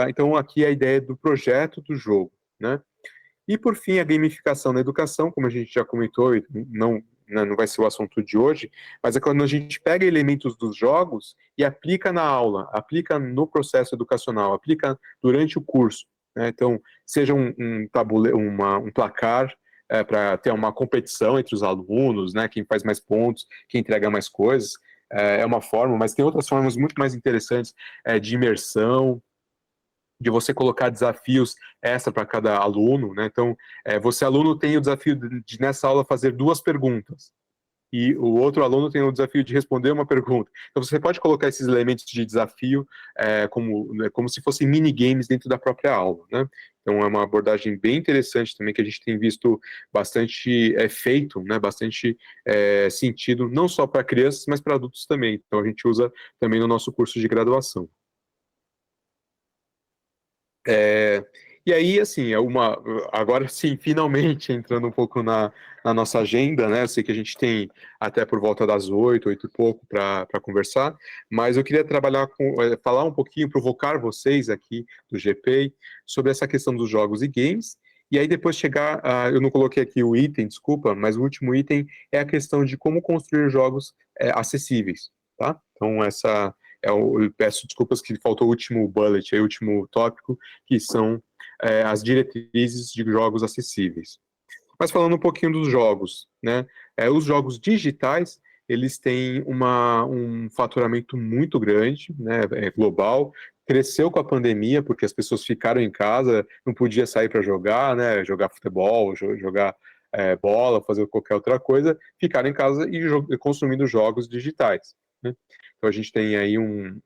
Então aqui a ideia do projeto do jogo, né? E por fim, a gamificação na educação, como a gente já comentou, e não vai ser o assunto de hoje, mas é quando a gente pega elementos dos jogos e aplica na aula, aplica no processo educacional, aplica durante o curso, né? Então, seja um placar para ter uma competição entre os alunos, né? Quem faz mais pontos, quem entrega mais coisas, é uma forma, mas tem outras formas muito mais interessantes de imersão, de você colocar desafios extra para cada aluno, né? Então, você, aluno, tem o desafio de, nessa aula, fazer 2 perguntas, e o outro aluno tem o desafio de responder uma pergunta. Então, você pode colocar esses elementos de desafio como se fossem minigames dentro da própria aula, né? Então, é uma abordagem bem interessante também, que a gente tem visto bastante feito, né? Bastante sentido, não só para crianças, mas para adultos também. Então, a gente usa também no nosso curso de graduação. É, e aí, assim, agora sim, finalmente entrando um pouco na nossa agenda, né? Eu sei que a gente tem até por volta das 8 e pouco para conversar, mas eu queria falar um pouquinho, provocar vocês aqui do GPay sobre essa questão dos jogos e games. E aí depois eu não coloquei aqui o item, desculpa, mas o último item é a questão de como construir jogos acessíveis, tá? Então eu peço desculpas que faltou o último bullet, o último tópico, que são as diretrizes de jogos acessíveis. Mas falando um pouquinho dos jogos, né? Os jogos digitais, eles têm um faturamento muito grande, né? Global. Cresceu com a pandemia, porque as pessoas ficaram em casa, não podia sair para jogar, né? Jogar futebol, jogar bola, fazer qualquer outra coisa, ficaram em casa e consumindo jogos digitais, né? Então a gente tem aí um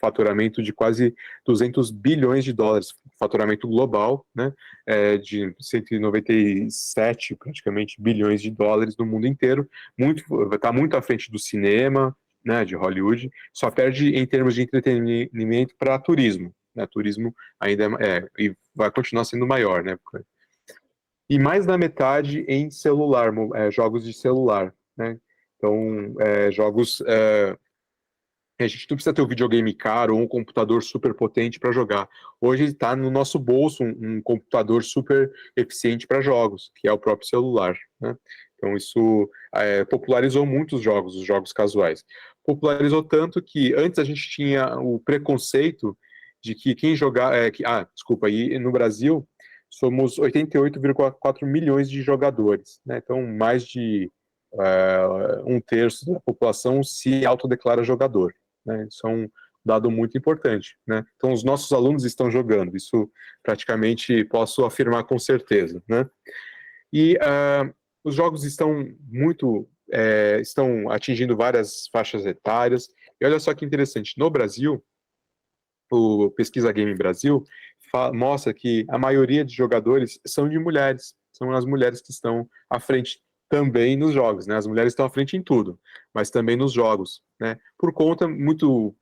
faturamento de quase 200 bilhões de dólares, faturamento global, né? De 197 praticamente bilhões de dólares no mundo inteiro, está muito à frente do cinema, né, de Hollywood, só perde em termos de entretenimento para turismo, né, turismo ainda e vai continuar sendo maior, né, e mais da metade em celular, jogos de celular, né, então jogos a gente não precisa ter um videogame caro ou um computador super potente para jogar. Hoje está no nosso bolso um computador super eficiente para jogos, que é o próprio celular, né? Então isso popularizou muito os jogos casuais. Popularizou tanto que antes a gente tinha o preconceito de que quem jogar... desculpa, e no Brasil somos 88,4 milhões de jogadores, né? Então mais de um terço da população se autodeclara jogador, né? Isso é um dado muito importante, né? Então, os nossos alunos estão jogando, isso praticamente posso afirmar com certeza, né? E os jogos estão atingindo várias faixas etárias. E olha só que interessante, no Brasil, o Pesquisa Game Brasil mostra que a maioria de jogadores são de mulheres, são as mulheres que estão à frente também nos jogos, né? As mulheres estão à frente em tudo, mas também nos jogos, né? Por conta, muito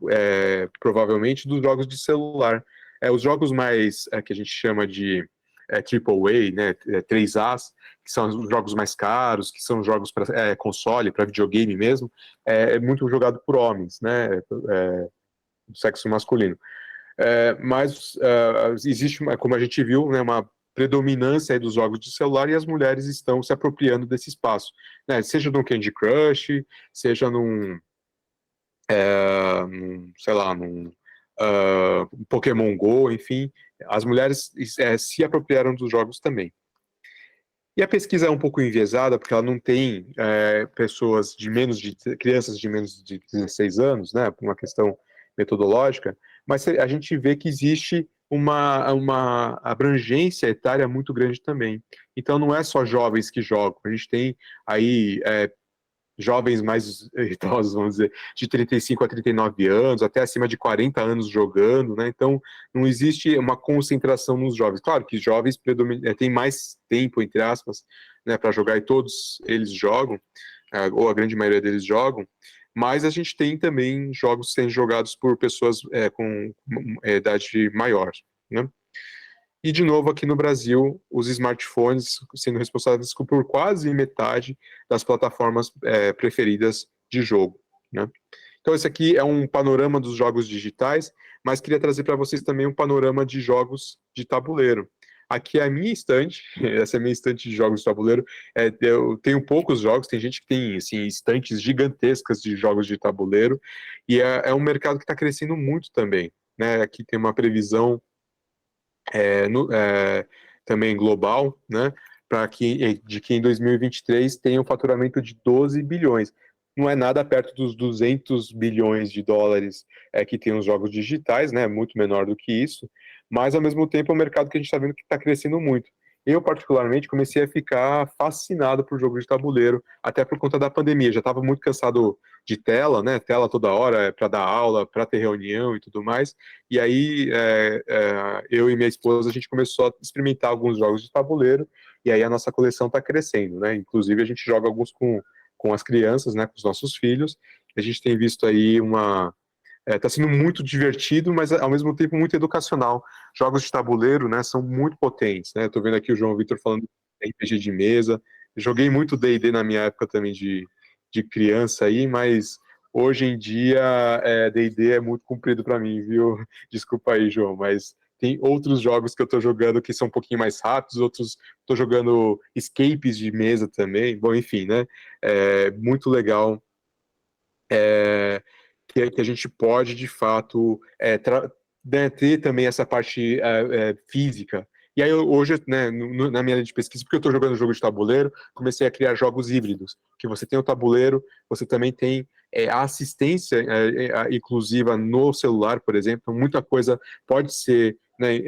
provavelmente, dos jogos de celular. Os jogos mais que a gente chama de AAA, né? 3As, que são os jogos mais caros, que são jogos para console, para videogame mesmo, é muito jogado por homens, né? Do sexo masculino. Mas existe, como a gente viu, né, uma predominância aí dos jogos de celular e as mulheres estão se apropriando desse espaço, né? Seja no Candy Crush, seja sei lá, num Pokémon Go, enfim, as mulheres se apropriaram dos jogos também. E a pesquisa é um pouco enviesada, porque ela não tem crianças de menos de 16 anos, né, por uma questão metodológica, mas a gente vê que existe uma abrangência etária muito grande também. Então não é só jovens que jogam, a gente tem aí jovens mais idosos, vamos dizer, de 35 a 39 anos, até acima de 40 anos jogando, né? Então, não existe uma concentração nos jovens. Claro que jovens têm mais tempo, entre aspas, né, para jogar, e todos eles jogam, ou a grande maioria deles jogam, mas a gente tem também jogos sendo jogados por pessoas com idade maior, né? E, de novo, aqui no Brasil, os smartphones sendo responsáveis por quase metade das plataformas preferidas de jogo, né? Então, esse aqui é um panorama dos jogos digitais, mas queria trazer para vocês também um panorama de jogos de tabuleiro. Aqui é a minha estante, essa é a minha estante de jogos de tabuleiro. Eu tenho poucos jogos, tem gente que tem assim, estantes gigantescas de jogos de tabuleiro, e é um mercado que está crescendo muito também, né? Aqui tem uma previsão também global, né, de que em 2023 tenha um faturamento de 12 bilhões. Não é nada perto dos 200 bilhões de dólares que tem os jogos digitais, né, muito menor do que isso, mas ao mesmo tempo é um mercado que a gente está vendo que está crescendo muito. Eu, particularmente, comecei a ficar fascinado por jogo de tabuleiro, até por conta da pandemia. Já estava muito cansado de tela, né? Tela toda hora, para dar aula, para ter reunião e tudo mais. E aí, eu e minha esposa, a gente começou a experimentar alguns jogos de tabuleiro, e aí a nossa coleção está crescendo, né? Inclusive, a gente joga alguns com as crianças, né? Com os nossos filhos. A gente tem visto aí Está sendo muito divertido, mas ao mesmo tempo muito educacional. Jogos de tabuleiro, né, são muito potentes, né? Estou vendo aqui o João Vitor falando de RPG de mesa. Joguei muito D&D na minha época também de criança aí, mas hoje em dia D&D é muito comprido para mim, viu? Desculpa aí, João, mas tem outros jogos que eu estou jogando que são um pouquinho mais rápidos, outros estou jogando escapes de mesa também. Bom, enfim, né? É muito legal que a gente pode, de fato, né, ter também essa parte física. E aí, hoje, né, na minha linha de pesquisa, porque eu estou jogando jogo de tabuleiro, comecei a criar jogos híbridos, que você tem o tabuleiro, você também tem a assistência inclusiva no celular, por exemplo. Muita coisa pode ser... Né,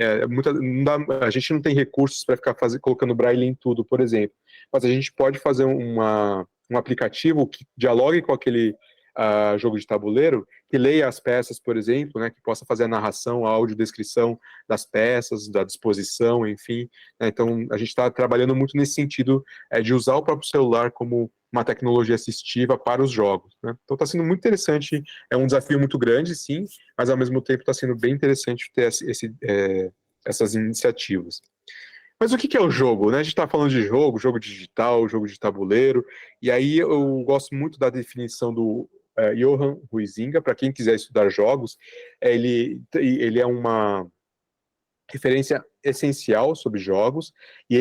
a gente não tem recursos para ficar colocando braille em tudo, por exemplo. Mas a gente pode fazer um aplicativo que dialogue com aquele jogo de tabuleiro, que leia as peças, por exemplo, né, que possa fazer a narração, a audiodescrição das peças, da disposição, enfim. Né, então, a gente está trabalhando muito nesse sentido de usar o próprio celular como uma tecnologia assistiva para os jogos. Né? Então, está sendo muito interessante, é um desafio muito grande, sim, mas, ao mesmo tempo, está sendo bem interessante ter essas iniciativas. Mas o que é o jogo? Né? A gente está falando de jogo digital, jogo de tabuleiro, e aí eu gosto muito da definição do Johan Huizinga. Para quem quiser estudar jogos, ele é uma referência essencial sobre jogos, e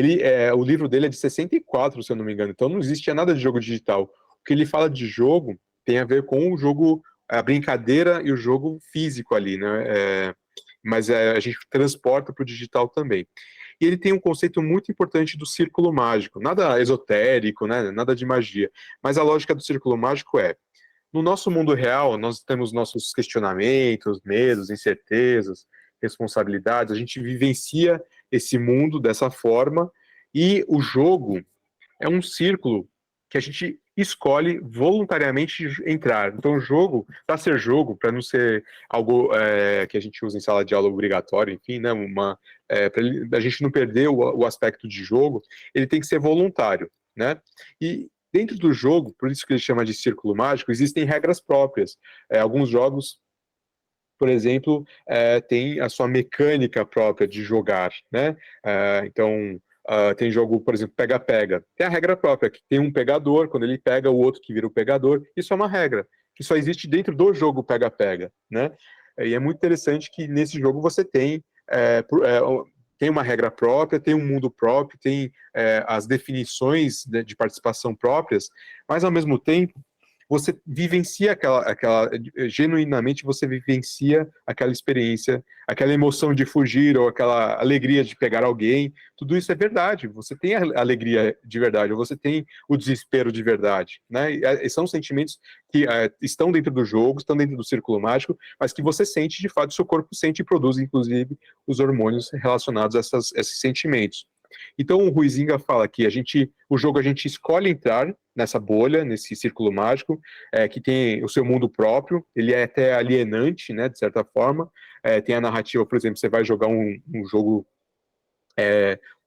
o livro dele é de 64, se eu não me engano, então não existia nada de jogo digital. O que ele fala de jogo tem a ver com o jogo, a brincadeira e o jogo físico ali, né? Mas a gente transporta para o digital também. E ele tem um conceito muito importante do círculo mágico, nada esotérico, né? Nada de magia, mas a lógica do círculo mágico no nosso mundo real, nós temos nossos questionamentos, medos, incertezas, responsabilidades, a gente vivencia esse mundo dessa forma, e o jogo é um círculo que a gente escolhe voluntariamente entrar. Então, o jogo, para ser jogo, para não ser algo que a gente usa em sala de aula obrigatório, enfim, né, para a gente não perder o aspecto de jogo, ele tem que ser voluntário, né? E dentro do jogo, por isso que ele chama de círculo mágico, existem regras próprias. Alguns jogos, por exemplo, tem a sua mecânica própria de jogar, né? Então, tem jogo, por exemplo, pega-pega. Tem a regra própria, que tem um pegador, quando ele pega, o outro que vira o pegador. Isso é uma regra, que só existe dentro do jogo pega-pega, né? E é muito interessante que nesse jogo você tem uma regra própria, tem um mundo próprio, tem as definições de participação próprias, mas, ao mesmo tempo, você vivencia genuinamente você vivencia aquela experiência, aquela emoção de fugir ou aquela alegria de pegar alguém. Tudo isso é verdade. Você tem a alegria de verdade, ou você tem o desespero de verdade, né? E são sentimentos que estão dentro do jogo, estão dentro do círculo mágico, mas que você sente de fato, seu corpo sente e produz, inclusive, os hormônios relacionados a esses sentimentos. Então, o Huizinga fala que o jogo a gente escolhe entrar nessa bolha, nesse círculo mágico, que tem o seu mundo próprio, ele é até alienante, né, de certa forma. Tem a narrativa, por exemplo, você vai jogar um jogo,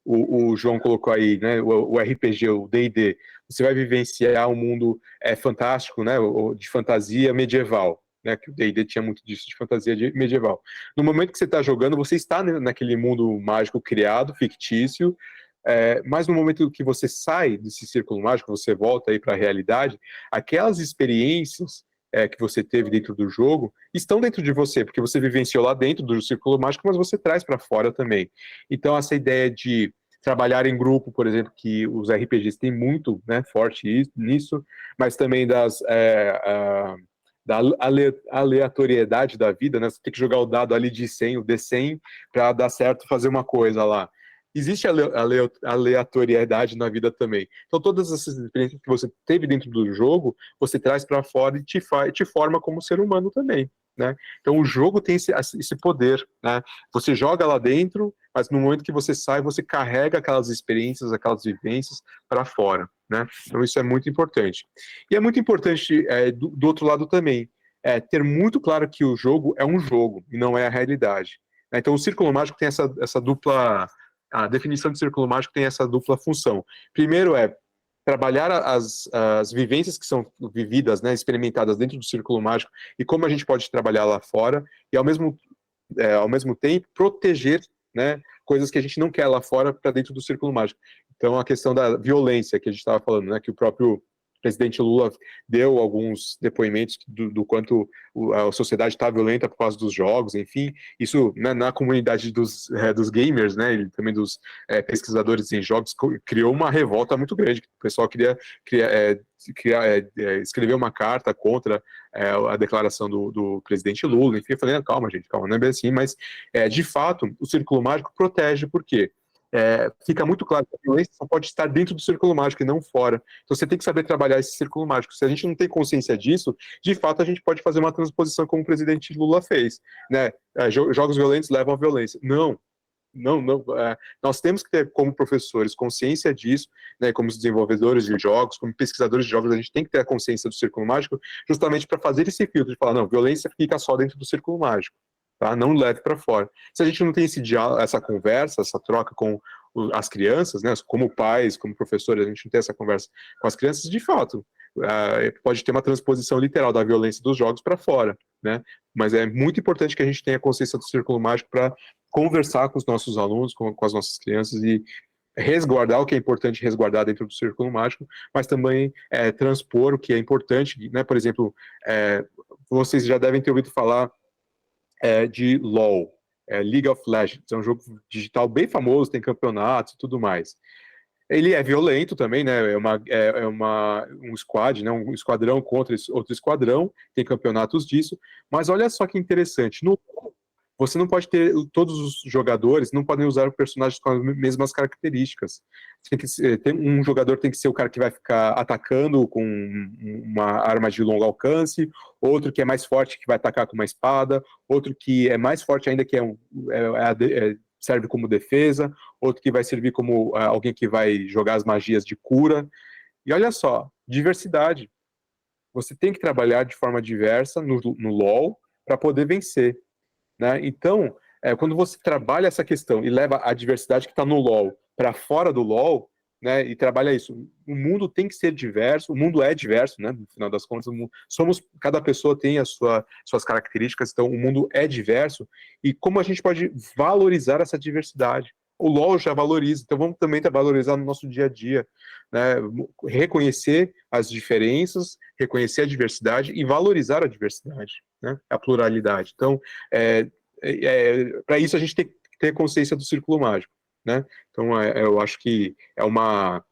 o João colocou aí, né, o RPG, o D&D, você vai vivenciar um mundo fantástico, né, de fantasia medieval, né, que o D&D tinha muito disso, de fantasia medieval. No momento que você está jogando, você está naquele mundo mágico criado, fictício, mas no momento que você sai desse círculo mágico, você volta aí para a realidade, aquelas experiências que você teve dentro do jogo estão dentro de você, porque você vivenciou lá dentro do círculo mágico, mas você traz para fora também. Então, essa ideia de trabalhar em grupo, por exemplo, que os RPGs têm muito, né, forte nisso, mas também da aleatoriedade da vida, né? Você tem que jogar o dado ali de 100, o D100, para dar certo fazer uma coisa lá. Existe aleatoriedade na vida também. Então, todas essas experiências que você teve dentro do jogo, você traz para fora e te forma como ser humano também, né? Então, o jogo tem esse poder, né? Você joga lá dentro, mas no momento que você sai, você carrega aquelas experiências, aquelas vivências para fora, né? Então, isso é muito importante. E é muito importante, do outro lado também, ter muito claro que o jogo é um jogo e não é a realidade. Então, o Círculo Mágico tem essa dupla... A definição de círculo mágico tem essa dupla função. Primeiro trabalhar as vivências que são vividas, né, experimentadas dentro do círculo mágico e como a gente pode trabalhar lá fora e ao mesmo tempo proteger, né, coisas que a gente não quer lá fora para dentro do círculo mágico. Então a questão da violência que a gente estava falando, né, que o próprio presidente Lula deu alguns depoimentos do quanto a sociedade está violenta por causa dos jogos, enfim, isso, né, na comunidade dos gamers, né, e também dos pesquisadores em jogos, criou uma revolta muito grande. O pessoal queria escrever uma carta contra a declaração do presidente Lula, enfim, eu falei, calma, gente, calma, não é bem assim, mas de fato o círculo mágico protege, por quê? Fica muito claro que a violência só pode estar dentro do círculo mágico e não fora. Então você tem que saber trabalhar esse círculo mágico. Se a gente não tem consciência disso, de fato a gente pode fazer uma transposição como o presidente Lula fez, né? Jogos violentos levam à violência. Não. Nós temos que ter, como professores, consciência disso, né, como desenvolvedores de jogos, como pesquisadores de jogos, a gente tem que ter a consciência do círculo mágico, justamente para fazer esse filtro, de falar, não, violência fica só dentro do círculo mágico. Tá? Não leve para fora. Se a gente não tem essa conversa, essa troca com as crianças, né, como pais, como professores, a gente não tem essa conversa com as crianças, de fato, pode ter uma transposição literal da violência dos jogos para fora, né? Mas é muito importante que a gente tenha consciência do círculo mágico para conversar com os nossos alunos, com as nossas crianças e resguardar o que é importante resguardar dentro do círculo mágico, mas também transpor o que é importante, né? Por exemplo, vocês já devem ter ouvido falar de LoL, League of Legends, é um jogo digital bem famoso, tem campeonatos e tudo mais. Ele é violento também, né? Um squad, né? Um esquadrão contra outro esquadrão, tem campeonatos disso, mas olha só que interessante, no você não pode ter, todos os jogadores não podem usar personagens com as mesmas características. Um jogador tem que ser o cara que vai ficar atacando com uma arma de longo alcance, outro que é mais forte que vai atacar com uma espada, outro que é mais forte ainda que serve como defesa, outro que vai servir como alguém que vai jogar as magias de cura. E olha só, diversidade. Você tem que trabalhar de forma diversa no LoL para poder vencer. Né? Então, quando você trabalha essa questão e leva a diversidade que está no LoL para fora do LoL, né, e trabalha isso, o mundo tem que ser diverso, o mundo é diverso, né, no final das contas, cada pessoa tem suas características, então o mundo é diverso, e como a gente pode valorizar essa diversidade? O LoL já valoriza, então vamos também valorizar no nosso dia a dia, né, reconhecer as diferenças, reconhecer a diversidade e valorizar a diversidade, né, a pluralidade. Então, para isso a gente tem que ter consciência do círculo mágico, né? Então, eu acho que é uma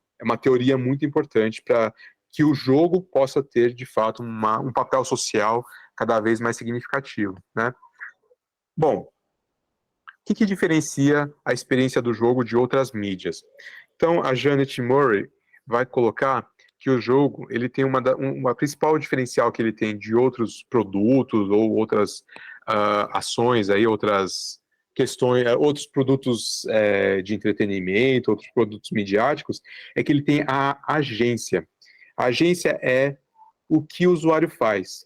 teoria muito importante para que o jogo possa ter, de fato, um papel social cada vez mais significativo, né? Bom, o que diferencia a experiência do jogo de outras mídias? Então, a Janet Murray vai colocar que o jogo ele tem uma principal diferencial que ele tem de outros produtos ou outras ações, aí, outras questões, outros produtos de entretenimento, outros produtos midiáticos, é que ele tem a agência. A agência é o que o usuário faz.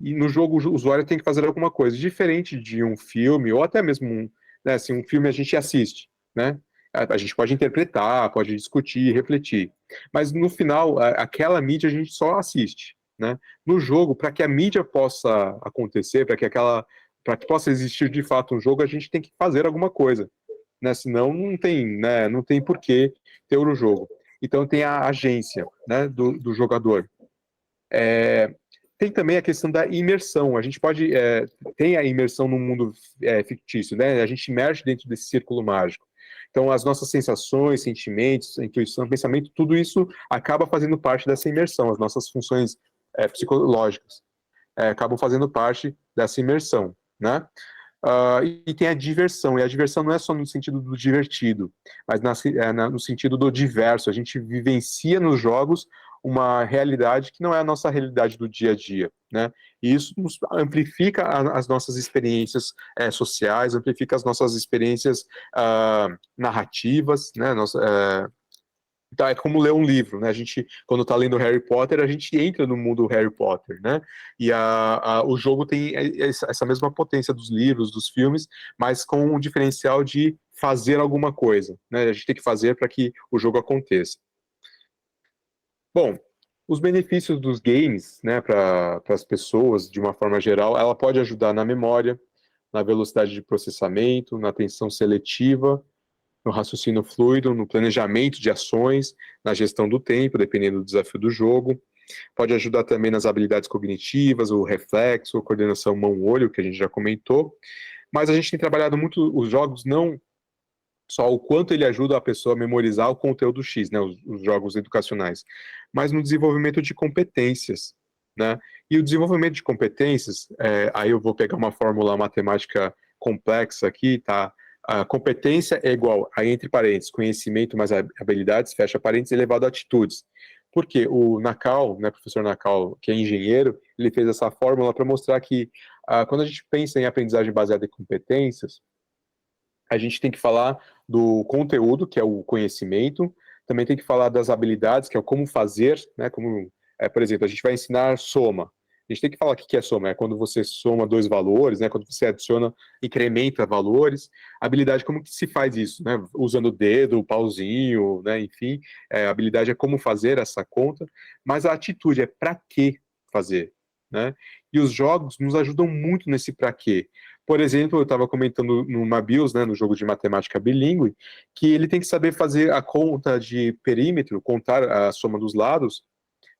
E no jogo o usuário tem que fazer alguma coisa, diferente de um filme, ou até mesmo né, assim, um filme a gente assiste, né? A gente pode interpretar, pode discutir, refletir. Mas no final, aquela mídia a gente só assiste, né? No jogo, para que a mídia possa acontecer, para que possa existir de fato um jogo, a gente tem que fazer alguma coisa, né? Senão não tem porquê ter o jogo. Então tem a agência, né, do jogador. Tem também a questão da imersão. A gente pode tem a imersão no mundo fictício, né? A gente imerge dentro desse círculo mágico. Então, as nossas sensações, sentimentos, intuição, pensamento, tudo isso acaba fazendo parte dessa imersão. As nossas funções psicológicas acabam fazendo parte dessa imersão, né? E tem a diversão, e a diversão não é só no sentido do divertido, mas no sentido do diverso. A gente vivencia nos jogos uma realidade que não é a nossa realidade do dia a dia, né? E isso amplifica as nossas experiências sociais, amplifica as nossas experiências narrativas, né? Então é como ler um livro, né? A gente, quando está lendo Harry Potter, a gente entra no mundo Harry Potter, né? E o jogo tem essa mesma potência dos livros, dos filmes, mas com o diferencial de fazer alguma coisa, né? A gente tem que fazer para que o jogo aconteça. Bom, os benefícios dos games, né, para as pessoas, de uma forma geral, ela pode ajudar na memória, na velocidade de processamento, na atenção seletiva, no raciocínio fluido, no planejamento de ações, na gestão do tempo, dependendo do desafio do jogo. Pode ajudar também nas habilidades cognitivas, o reflexo, a coordenação mão-olho, que a gente já comentou. Mas a gente tem trabalhado muito os jogos, não só o quanto ele ajuda a pessoa a memorizar o conteúdo X, né, os jogos educacionais, mas no desenvolvimento de competências, né? E o desenvolvimento de competências, aí eu vou pegar uma fórmula matemática complexa aqui, tá? A competência é igual a, entre parênteses, conhecimento mais habilidades, fecha parênteses, elevado a atitudes. Porque o Nakal, né, professor Nakal, que é engenheiro, ele fez essa fórmula para mostrar que quando a gente pensa em aprendizagem baseada em competências, a gente tem que falar do conteúdo, que é o conhecimento, também tem que falar das habilidades, que é o como fazer, né? Como, por exemplo, a gente vai ensinar soma. A gente tem que falar o que é soma, é quando você soma dois valores, né? Quando você adiciona, incrementa valores. Habilidade, como que se faz isso, né? Usando o dedo, o pauzinho, né? Enfim, a habilidade é como fazer essa conta, mas a atitude é para que fazer, né? E os jogos nos ajudam muito nesse para quê. Por exemplo, eu estava comentando no Mabius, né, no jogo de matemática bilíngue, que ele tem que saber fazer a conta de perímetro, contar a soma dos lados,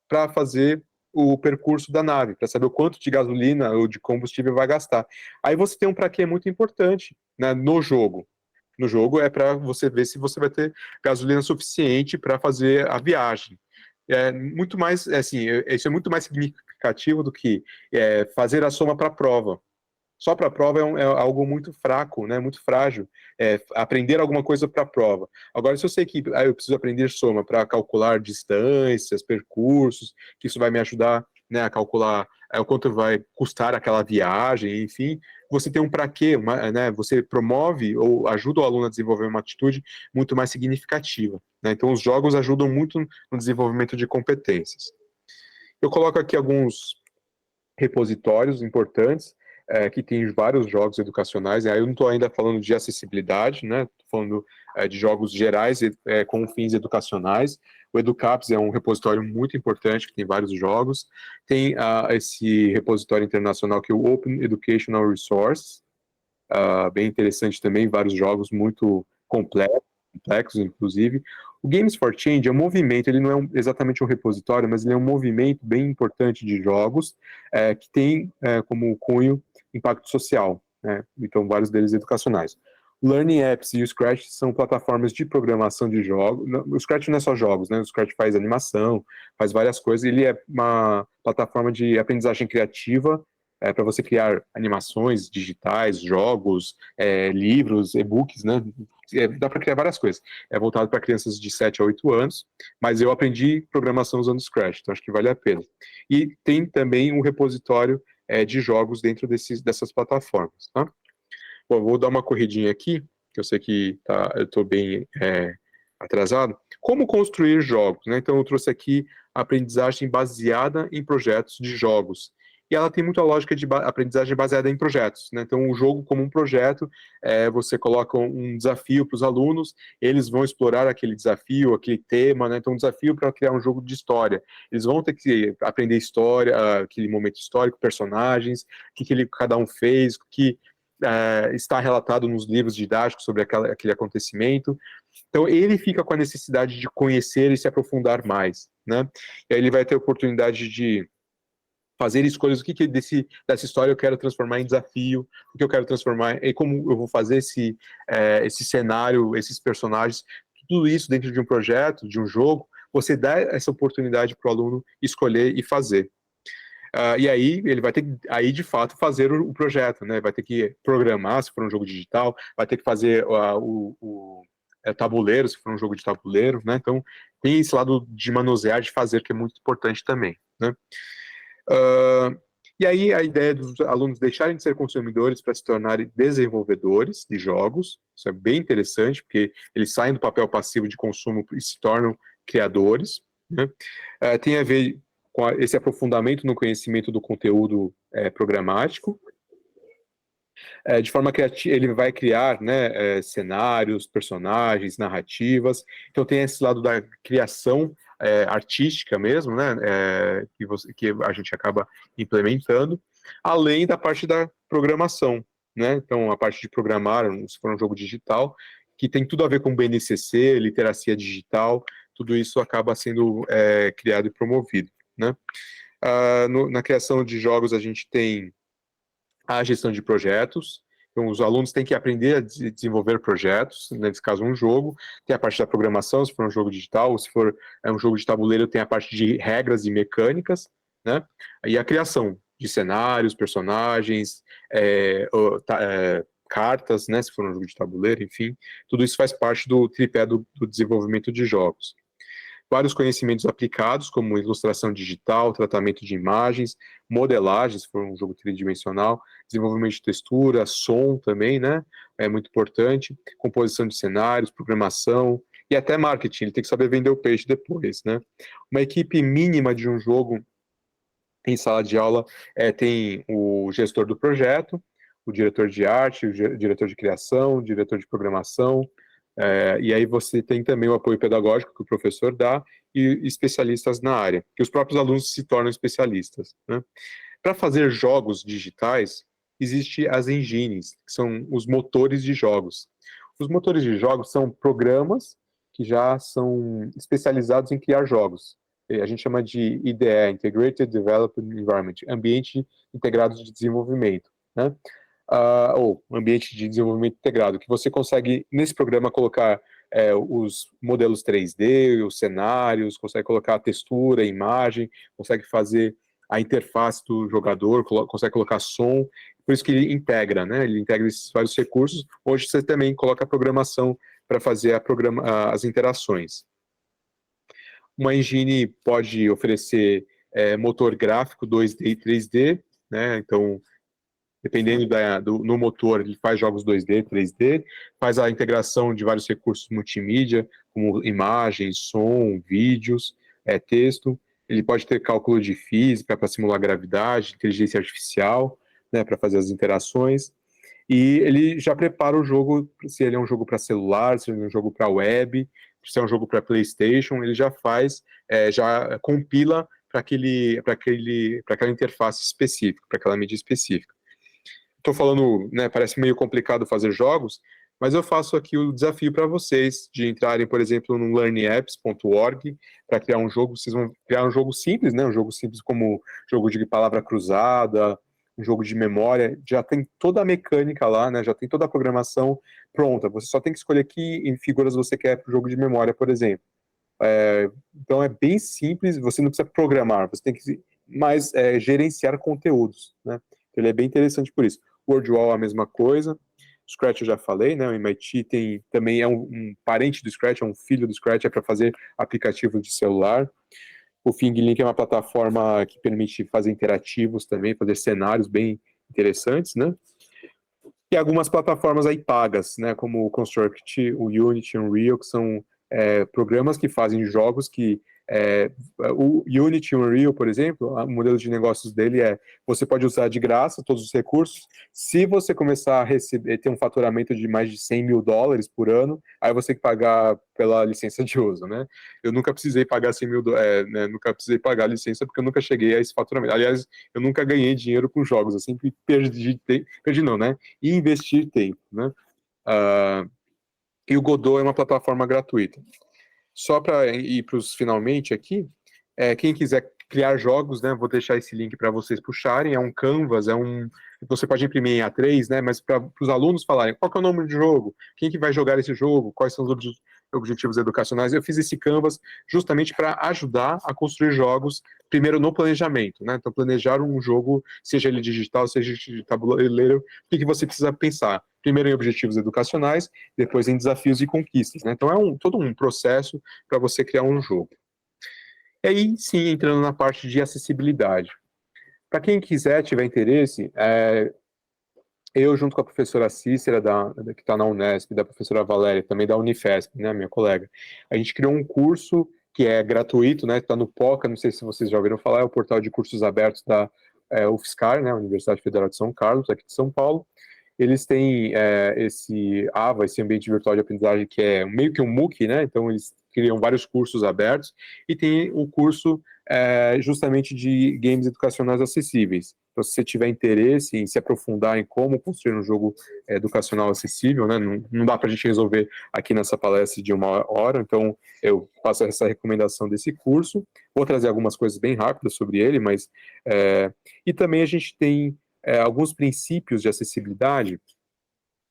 para fazer o percurso da nave, para saber o quanto de gasolina ou de combustível vai gastar. Aí você tem um para quê muito importante, né, no jogo. No jogo é para você ver se você vai ter gasolina suficiente para fazer a viagem. É muito mais, assim, isso é muito mais significativo do que fazer a soma para a prova. Só para a prova é algo muito fraco, né? Muito frágil. Aprender alguma coisa para a prova. Agora, se eu sei que eu preciso aprender soma para calcular distâncias, percursos, que isso vai me ajudar, né, a calcular o quanto vai custar aquela viagem, enfim, você tem um para quê, né? Você promove ou ajuda o aluno a desenvolver uma atitude muito mais significativa. Né? Então, os jogos ajudam muito no desenvolvimento de competências. Eu coloco aqui alguns repositórios importantes, que tem vários jogos educacionais, aí eu não estou ainda falando de acessibilidade, né? Estou falando de jogos gerais com fins educacionais. O Educaps é um repositório muito importante, que tem vários jogos. Tem esse repositório internacional que é o Open Educational Resource, bem interessante também, vários jogos muito complexos, inclusive. O Games for Change é um movimento, ele não é exatamente um repositório, mas ele é um movimento bem importante de jogos que tem como cunho impacto social, né? Então vários deles educacionais. Learning Apps e o Scratch são plataformas de programação de jogos. O Scratch não é só jogos, né? O Scratch faz animação, faz várias coisas. Ele é uma plataforma de aprendizagem criativa para você criar animações digitais, jogos, livros, e-books, né? Dá para criar várias coisas. É voltado para crianças de 7 a 8 anos, mas eu aprendi programação usando Scratch, então acho que vale a pena. E tem também um repositório de jogos dentro dessas plataformas. Tá? Bom, vou dar uma corridinha aqui, que eu sei que eu estou bem atrasado. Como construir jogos? Né? Então eu trouxe aqui a aprendizagem baseada em projetos de jogos. E ela tem muita lógica de aprendizagem baseada em projetos. Né? Então, o jogo como um projeto, você coloca um desafio para os alunos, eles vão explorar aquele desafio, aquele tema. Né? Então, um desafio para criar um jogo de história. Eles vão ter que aprender história, aquele momento histórico, personagens, o que cada um fez, o que está relatado nos livros didáticos sobre aquele acontecimento. Então, ele fica com a necessidade de conhecer e se aprofundar mais. Né? E aí ele vai ter a oportunidade de fazer escolhas, o que dessa história eu quero transformar em desafio, o que eu quero transformar, e como eu vou fazer esse cenário, esses personagens, tudo isso dentro de um projeto, de um jogo, você dá essa oportunidade para o aluno escolher e fazer. E aí ele vai ter que, aí de fato, fazer o projeto, né? Vai ter que programar, se for um jogo digital, vai ter que fazer o tabuleiro, se for um jogo de tabuleiro, né? Então, tem esse lado de manusear, de fazer, que é muito importante também, né? E aí a ideia dos alunos deixarem de ser consumidores para se tornarem desenvolvedores de jogos, isso é bem interessante, porque eles saem do papel passivo de consumo e se tornam criadores, né? Tem a ver com esse aprofundamento no conhecimento do conteúdo programático. De forma criativa, ele vai criar, né, cenários, personagens, narrativas. Então tem esse lado da criação artística mesmo, né, que a gente acaba implementando, além da parte da programação, né, então a parte de programar, se for um jogo digital, que tem tudo a ver com BNCC, literacia digital, tudo isso acaba sendo criado e promovido, né. Na criação de jogos a gente tem a gestão de projetos. Então, os alunos têm que aprender a desenvolver projetos, nesse caso um jogo, tem a parte da programação, se for um jogo digital, ou se for um jogo de tabuleiro, tem a parte de regras e mecânicas, né? E a criação de cenários, personagens, cartas, né? Se for um jogo de tabuleiro, enfim, tudo isso faz parte do tripé do desenvolvimento de jogos. Vários conhecimentos aplicados, como ilustração digital, tratamento de imagens, modelagem, se for um jogo tridimensional, desenvolvimento de textura, som também, né? É muito importante, composição de cenários, programação e até marketing, ele tem que saber vender o peixe depois, né? Uma equipe mínima de um jogo em sala de aula tem o gestor do projeto, o diretor de arte, o diretor de criação, o diretor de programação, e aí você tem também o apoio pedagógico que o professor dá e especialistas na área, que os próprios alunos se tornam especialistas, né? Para fazer jogos digitais, existem as engines, que são os motores de jogos. Os motores de jogos são programas que já são especializados em criar jogos. A gente chama de IDE, Integrated Development Environment, ambiente integrado de desenvolvimento, né? Ou ambiente de desenvolvimento integrado, que você consegue, nesse programa, colocar os modelos 3D, os cenários, consegue colocar a textura, a imagem, consegue fazer a interface do jogador, consegue colocar som, por isso que ele integra, né? Ele integra esses vários recursos. Hoje você também coloca a programação para fazer as interações. Uma engine pode oferecer motor gráfico 2D e 3D, né? Então, dependendo no motor, ele faz jogos 2D, 3D, faz a integração de vários recursos multimídia, como imagens, som, vídeos, texto. Ele pode ter cálculo de física para simular gravidade, inteligência artificial, né, para fazer as interações. E ele já prepara o jogo, se ele é um jogo para celular, se ele é um jogo para web, se é um jogo para PlayStation, ele já faz, já compila para aquela interface específica, para aquela mídia específica. Estou falando, né, parece meio complicado fazer jogos, mas eu faço aqui o desafio para vocês de entrarem, por exemplo, no learnapps.org para criar um jogo. Vocês vão criar um jogo simples, né, um jogo simples como jogo de palavra cruzada, um jogo de memória, já tem toda a mecânica lá, né, já tem toda a programação pronta. Você só tem que escolher que figuras você quer para o jogo de memória, por exemplo. Então é bem simples, você não precisa programar, você tem que mais gerenciar conteúdos, né? Então, ele é bem interessante por isso. WordWall é a mesma coisa. Scratch eu já falei, né? O MIT também é um parente do Scratch, é um filho do Scratch, é para fazer aplicativo de celular. O ThingLink é uma plataforma que permite fazer interativos também, fazer cenários bem interessantes, né? E algumas plataformas aí pagas, né? Como o Construct, o Unity, o Unreal, que são programas que fazem jogos que o Unity Unreal, por exemplo, o modelo de negócios dele você pode usar de graça todos os recursos. Se você começar a ter um faturamento de mais de $100 mil por ano, aí você tem que pagar pela licença de uso, né? Eu nunca precisei pagar $100 mil, né? Nunca precisei pagar a licença porque eu nunca cheguei a esse faturamento. Aliás, eu nunca ganhei dinheiro com jogos, eu sempre perdi não, né? E investir tempo, né? E o Godot é uma plataforma gratuita. Só para ir para os finalmente aqui, quem quiser criar jogos, né, vou deixar esse link para vocês puxarem, é um Canvas, você pode imprimir em A3, né, mas para os alunos falarem qual que é o nome do jogo, quem que vai jogar esse jogo, quais são os objetivos educacionais, eu fiz esse Canvas justamente para ajudar a construir jogos, primeiro no planejamento, né, então planejar um jogo, seja ele digital, seja de tabuleiro, o que você precisa pensar? Primeiro em objetivos educacionais, depois em desafios e conquistas, né, então é todo um processo para você criar um jogo. E aí, sim, entrando na parte de acessibilidade. Para quem quiser, tiver interesse, eu, junto com a professora Cícera, que está na Unesp, da professora Valéria, também da Unifesp, né, minha colega, a gente criou um curso que é gratuito, né, está no POCA, não sei se vocês já ouviram falar, é o portal de cursos abertos da UFSCar, né, Universidade Federal de São Carlos, aqui de São Paulo. eles têm esse AVA, esse ambiente virtual de aprendizagem, que é meio que um MOOC, né? Então, eles criam vários cursos abertos, e tem o curso justamente de games educacionais acessíveis. Então, se você tiver interesse em se aprofundar em como construir um jogo educacional acessível, né? Não dá para a gente resolver aqui nessa palestra de 1 hora, então eu faço essa recomendação desse curso. Vou trazer algumas coisas bem rápidas sobre ele, mas... e também a gente tem alguns princípios de acessibilidade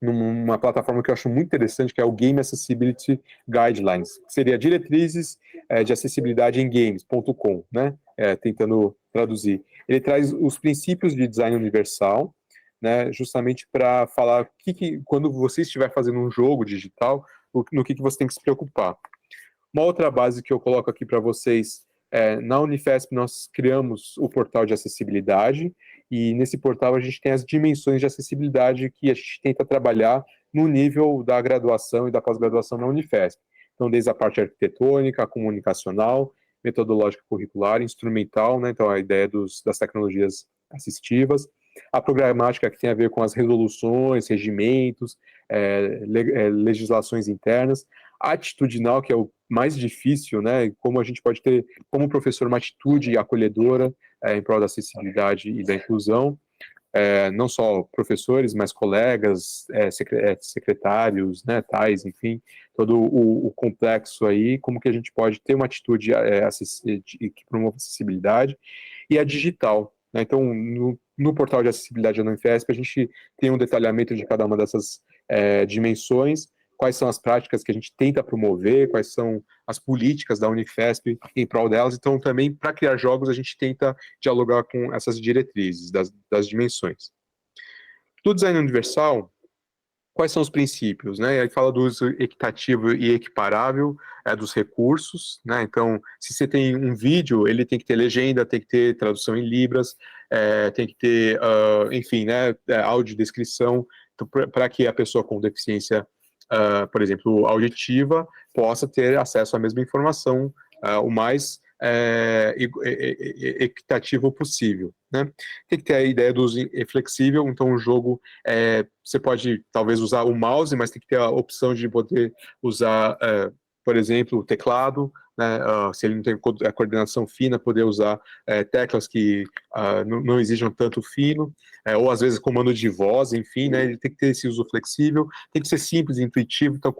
numa plataforma que eu acho muito interessante, que é o Game Accessibility Guidelines, que seria diretrizes de acessibilidade em games.com, né? Tentando traduzir. Ele traz os princípios de design universal, né? Justamente para falar quando você estiver fazendo um jogo digital, no que você tem que se preocupar. Uma outra base que eu coloco aqui para vocês, na Unifesp nós criamos o portal de acessibilidade, e nesse portal a gente tem as dimensões de acessibilidade que a gente tenta trabalhar no nível da graduação e da pós-graduação na Unifesp. Então, desde a parte arquitetônica, comunicacional, metodológica curricular, instrumental, né? Então a ideia das tecnologias assistivas, a programática que tem a ver com as resoluções, regimentos, legislações internas, a atitudinal, que é o mais difícil, né? Como a gente pode ter, como professor, uma atitude acolhedora em prol da acessibilidade e da inclusão, não só professores, mas colegas, secretários, né, tais, enfim, todo o complexo aí, como que a gente pode ter uma atitude que promova acessibilidade, e a digital, né? Então, no portal de acessibilidade da Unifesp, a gente tem um detalhamento de cada uma dessas dimensões, quais são as práticas que a gente tenta promover, quais são as políticas da Unifesp em prol delas. Então, também, para criar jogos, a gente tenta dialogar com essas diretrizes das dimensões. Do design universal, quais são os princípios, né? Aí fala do uso equitativo e equiparável dos recursos, né? Então, se você tem um vídeo, ele tem que ter legenda, tem que ter tradução em libras, tem que ter, enfim, né, audiodescrição, então, para que a pessoa com deficiência, por exemplo, auditiva, possa ter acesso à mesma informação o mais equitativo possível, né? Tem que ter a ideia do uso flexível, então o jogo, você pode talvez usar o mouse, mas tem que ter a opção de poder usar, por exemplo, o teclado, né? Se ele não tem a coordenação fina, poder usar teclas que não exijam tanto fino, ou às vezes comando de voz, enfim, né? Ele tem que ter esse uso flexível, tem que ser simples, intuitivo, então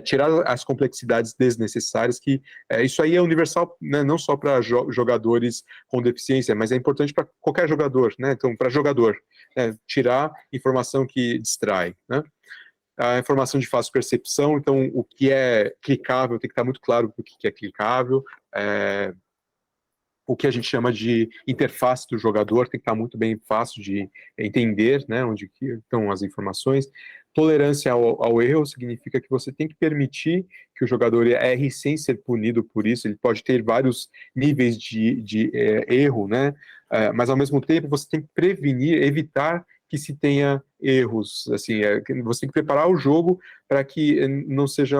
tirar as complexidades desnecessárias, que isso aí é universal, né? Não só para jogadores com deficiência, mas é importante para qualquer jogador, né? Então, para jogador, né? Tirar informação que distrai, né? A informação de fácil percepção, então o que é clicável tem que estar muito claro o que é clicável, o que a gente chama de interface do jogador tem que estar muito bem fácil de entender, né, onde estão as informações. Tolerância ao erro significa que você tem que permitir que o jogador erre sem ser punido por isso. Ele pode ter vários níveis de erro, né, mas ao mesmo tempo você tem que prevenir, evitar que se tenha erros. Assim, você tem que preparar o jogo para que não seja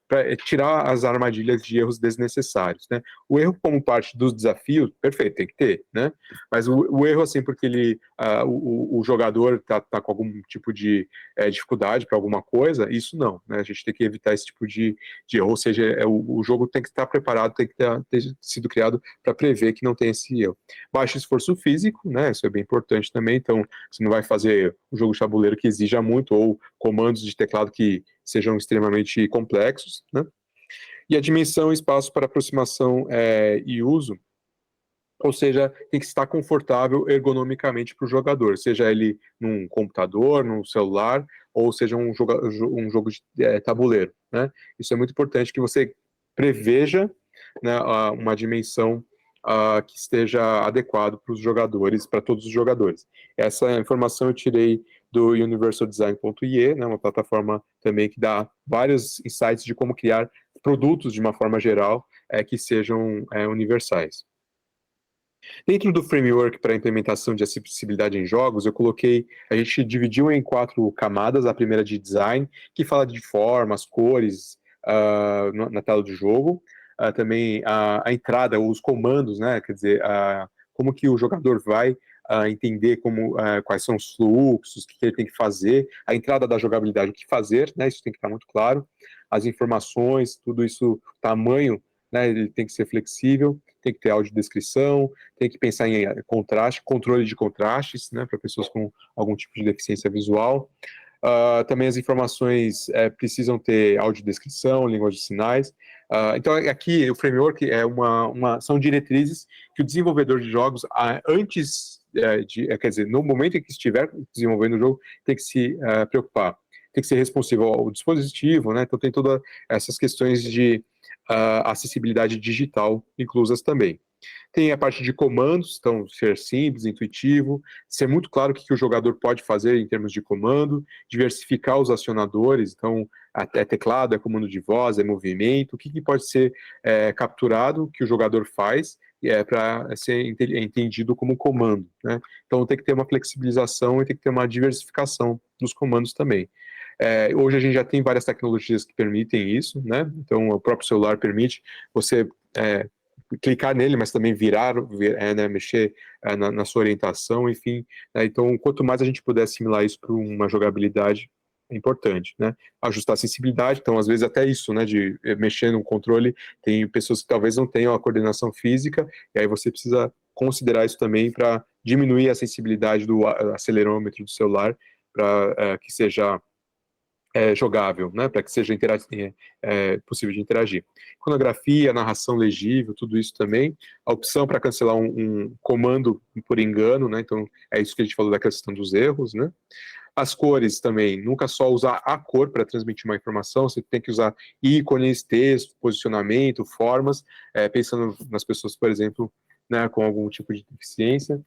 para tirar as armadilhas de erros desnecessários, né? O erro como parte dos desafios, perfeito, tem que ter, né? Mas o erro, assim, porque o jogador tá com algum tipo de dificuldade para alguma coisa, isso não, né? A gente tem que evitar esse tipo de erro, ou seja, o jogo tem que estar preparado, tem que ter sido criado para prever que não tem esse erro. Baixo esforço físico, né? Isso é bem importante também, então você não vai fazer um jogo de tabuleiro que exija muito, ou comandos de teclado que sejam extremamente complexos, né? E a dimensão e espaço para aproximação e uso, ou seja, tem que estar confortável ergonomicamente para o jogador, seja ele num computador, num celular, ou seja um jogo de tabuleiro, né? Isso é muito importante que você preveja, né, uma dimensão que esteja adequado para os jogadores, para todos os jogadores. Essa informação eu tirei do universaldesign.ie, né, uma plataforma também que dá vários insights de como criar produtos de uma forma geral que sejam universais. Dentro do framework para implementação de acessibilidade em jogos, a gente dividiu em 4 camadas, a primeira de design, que fala de formas, cores na tela do jogo, também a entrada, os comandos, né, quer dizer, como que o jogador vai entender quais são os fluxos, o que ele tem que fazer, a entrada da jogabilidade, o que fazer, né, isso tem que estar muito claro, as informações, tudo isso, o tamanho, né, ele tem que ser flexível, tem que ter audiodescrição, tem que pensar em contraste, controle de contrastes, né, para pessoas com algum tipo de deficiência visual. Também as informações precisam ter audiodescrição, linguagem de sinais. Então, aqui, o framework são diretrizes que o desenvolvedor de jogos, antes quer dizer, no momento em que estiver desenvolvendo o jogo, tem que se preocupar. Tem que ser responsivo ao dispositivo, né? Então, tem todas essas questões de acessibilidade digital inclusas também. Tem a parte de comandos, então ser simples, intuitivo, ser muito claro o que o jogador pode fazer em termos de comando, diversificar os acionadores, então é teclado, é comando de voz, é movimento, o que pode ser capturado, que o jogador faz, para ser entendido como comando, né? Então tem que ter uma flexibilização e tem que ter uma diversificação dos comandos também. Hoje a gente já tem várias tecnologias que permitem isso, né? Então o próprio celular permite você clicar nele, mas também né, mexer na sua orientação, enfim. Né? Então, quanto mais a gente puder assimilar isso para uma jogabilidade, é importante, né? Ajustar a sensibilidade, então, às vezes, até isso, né, de mexer no controle, tem pessoas que talvez não tenham a coordenação física, e aí você precisa considerar isso também para diminuir a sensibilidade do acelerômetro do celular, para que seja jogável, né, para que seja possível de interagir. Iconografia, narração legível, tudo isso também. A opção para cancelar um comando por engano, né, então é isso que a gente falou da questão dos erros, né. As cores também, nunca só usar a cor para transmitir uma informação, você tem que usar ícones, texto, posicionamento, formas, pensando nas pessoas, por exemplo, né, com algum tipo de deficiência.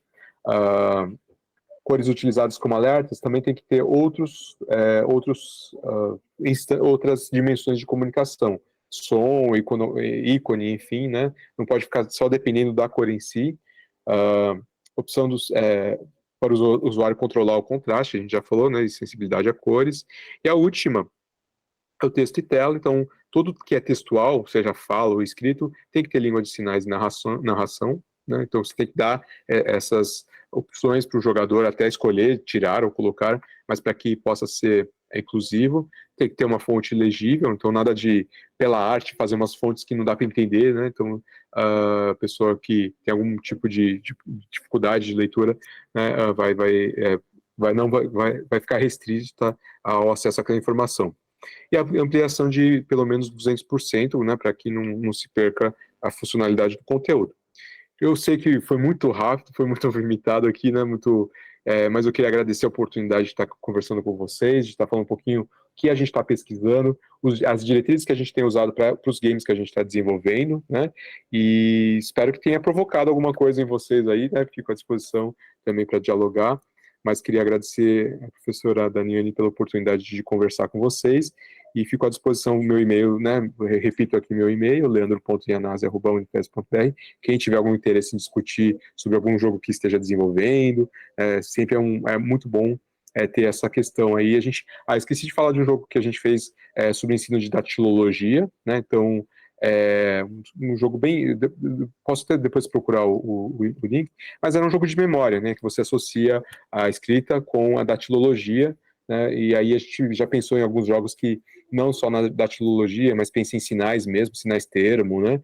Cores utilizadas como alertas, também tem que ter outras dimensões de comunicação, som, ícone, enfim, né? Não pode ficar só dependendo da cor em si. Opção para o usuário controlar o contraste, a gente já falou, né? E sensibilidade a cores. E a última é o texto e tela, então tudo que é textual, seja fala ou escrito, tem que ter língua de sinais e narração, né? Então você tem que dar essas opções para o jogador até escolher, tirar ou colocar, mas para que possa ser inclusivo, tem que ter uma fonte legível, então nada de, pela arte, fazer umas fontes que não dá para entender, né? Então a pessoa que tem algum tipo de dificuldade de leitura, né, vai ficar restrita ao acesso àquela informação. E a ampliação de pelo menos 200%, né, para que não se perca a funcionalidade do conteúdo. Eu sei que foi muito rápido, foi muito limitado aqui, né, mas eu queria agradecer a oportunidade de estar conversando com vocês, de estar falando um pouquinho o que a gente está pesquisando, as diretrizes que a gente tem usado para os games que a gente está desenvolvendo, né, e espero que tenha provocado alguma coisa em vocês aí, né, fico à disposição também para dialogar, mas queria agradecer a professora Daniane pela oportunidade de conversar com vocês, e fico à disposição o meu e-mail, né, repito aqui meu e-mail, leandro.ianazzi@unifes.br. Quem tiver algum interesse em discutir sobre algum jogo que esteja desenvolvendo, sempre é muito bom ter essa questão aí. Esqueci de falar de um jogo que a gente fez sobre ensino de datilologia, né, então um jogo bem, posso até depois procurar o link, mas era um jogo de memória, né, que você associa a escrita com a datilologia, né, e aí a gente já pensou em alguns jogos que não só na datilologia, mas pensa em sinais mesmo, sinais termo, né,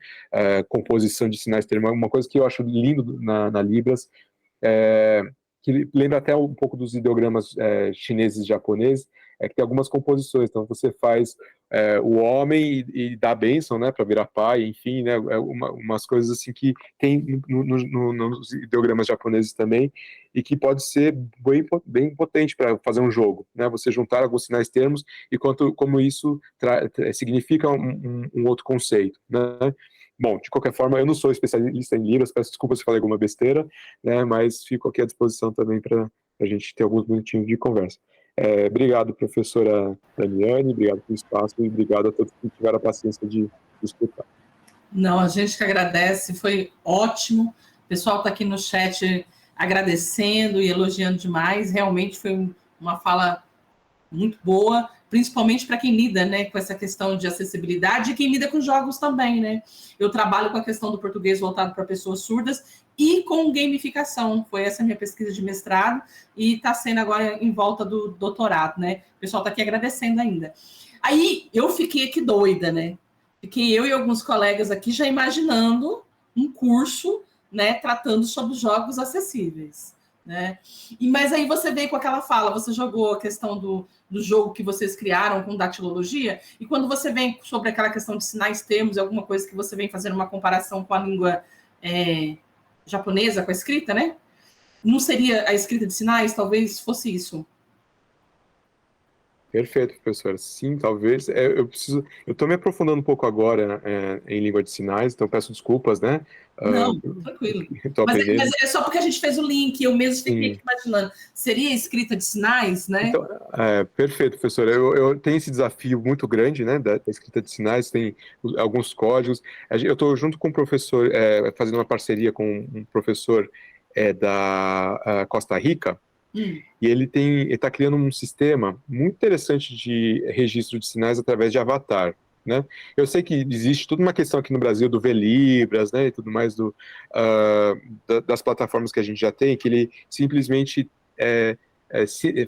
composição de sinais termo, uma coisa que eu acho lindo na Libras, que lembra até um pouco dos ideogramas chineses e japoneses, que tem algumas composições, então você faz o homem e dá a bênção, né, para virar pai, enfim, né, umas coisas assim que tem nos ideogramas japoneses também, e que pode ser bem potente para fazer um jogo, né, você juntar alguns sinais termos e como isso significa um outro conceito, né. Bom, de qualquer forma, eu não sou especialista em Libras, peço desculpa se falei alguma besteira, né, mas fico aqui à disposição também para a gente ter alguns minutinhos de conversa. Obrigado, professora Daniane, obrigado pelo espaço e obrigado a todos que tiveram a paciência de escutar. Não, a gente que agradece, foi ótimo. O pessoal está aqui no chat agradecendo e elogiando demais. Realmente foi uma fala muito boa, principalmente para quem lida, né, com essa questão de acessibilidade e quem lida com jogos também, né? Eu trabalho com a questão do português voltado para pessoas surdas e com gamificação. Foi essa a minha pesquisa de mestrado e está sendo agora em volta do doutorado, né? O pessoal está aqui agradecendo ainda. Aí eu fiquei aqui doida, né? Fiquei eu e alguns colegas aqui já imaginando um curso, né, tratando sobre jogos acessíveis, né? Mas aí você veio com aquela fala, você jogou a questão do jogo que vocês criaram com datilologia, e quando você vem sobre aquela questão de sinais, termos, alguma coisa que você vem fazendo uma comparação com a língua japonesa, com a escrita, né? Não seria a escrita de sinais? Talvez fosse isso. Perfeito, professora. Sim, talvez. Eu estou me aprofundando um pouco agora em língua de sinais, então peço desculpas, né? Não, tranquilo. Estou aprendendo. Mas é só porque a gente fez o link, eu mesmo fiquei Sim. imaginando. Seria escrita de sinais, né? Então, perfeito, professora. Eu tenho esse desafio muito grande, né, da escrita de sinais, tem alguns códigos. Eu estou junto com um professor, fazendo uma parceria com um professor da Costa Rica, e ele está criando um sistema muito interessante de registro de sinais através de avatar, né? Eu sei que existe toda uma questão aqui no Brasil do Velibras, né, e tudo mais das plataformas que a gente já tem, que ele simplesmente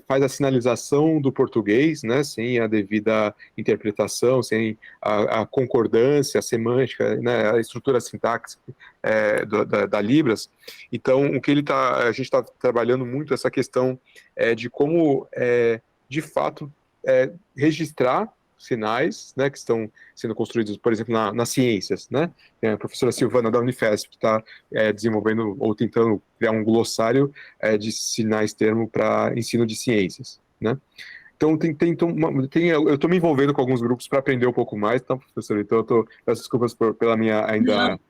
faz a sinalização do português, né, sem a devida interpretação, sem a concordância, a semântica, né, a estrutura sintáxica da Libras. Então, a gente está trabalhando muito essa questão de como, de fato, registrar sinais, né, que estão sendo construídos, por exemplo, nas ciências, né? Tem a professora Silvana da Unifesp que está desenvolvendo ou tentando criar um glossário de sinais termo para ensino de ciências, né? Então, eu estou me envolvendo com alguns grupos para aprender um pouco mais, então, professor, peço desculpas pela minha ainda... Não.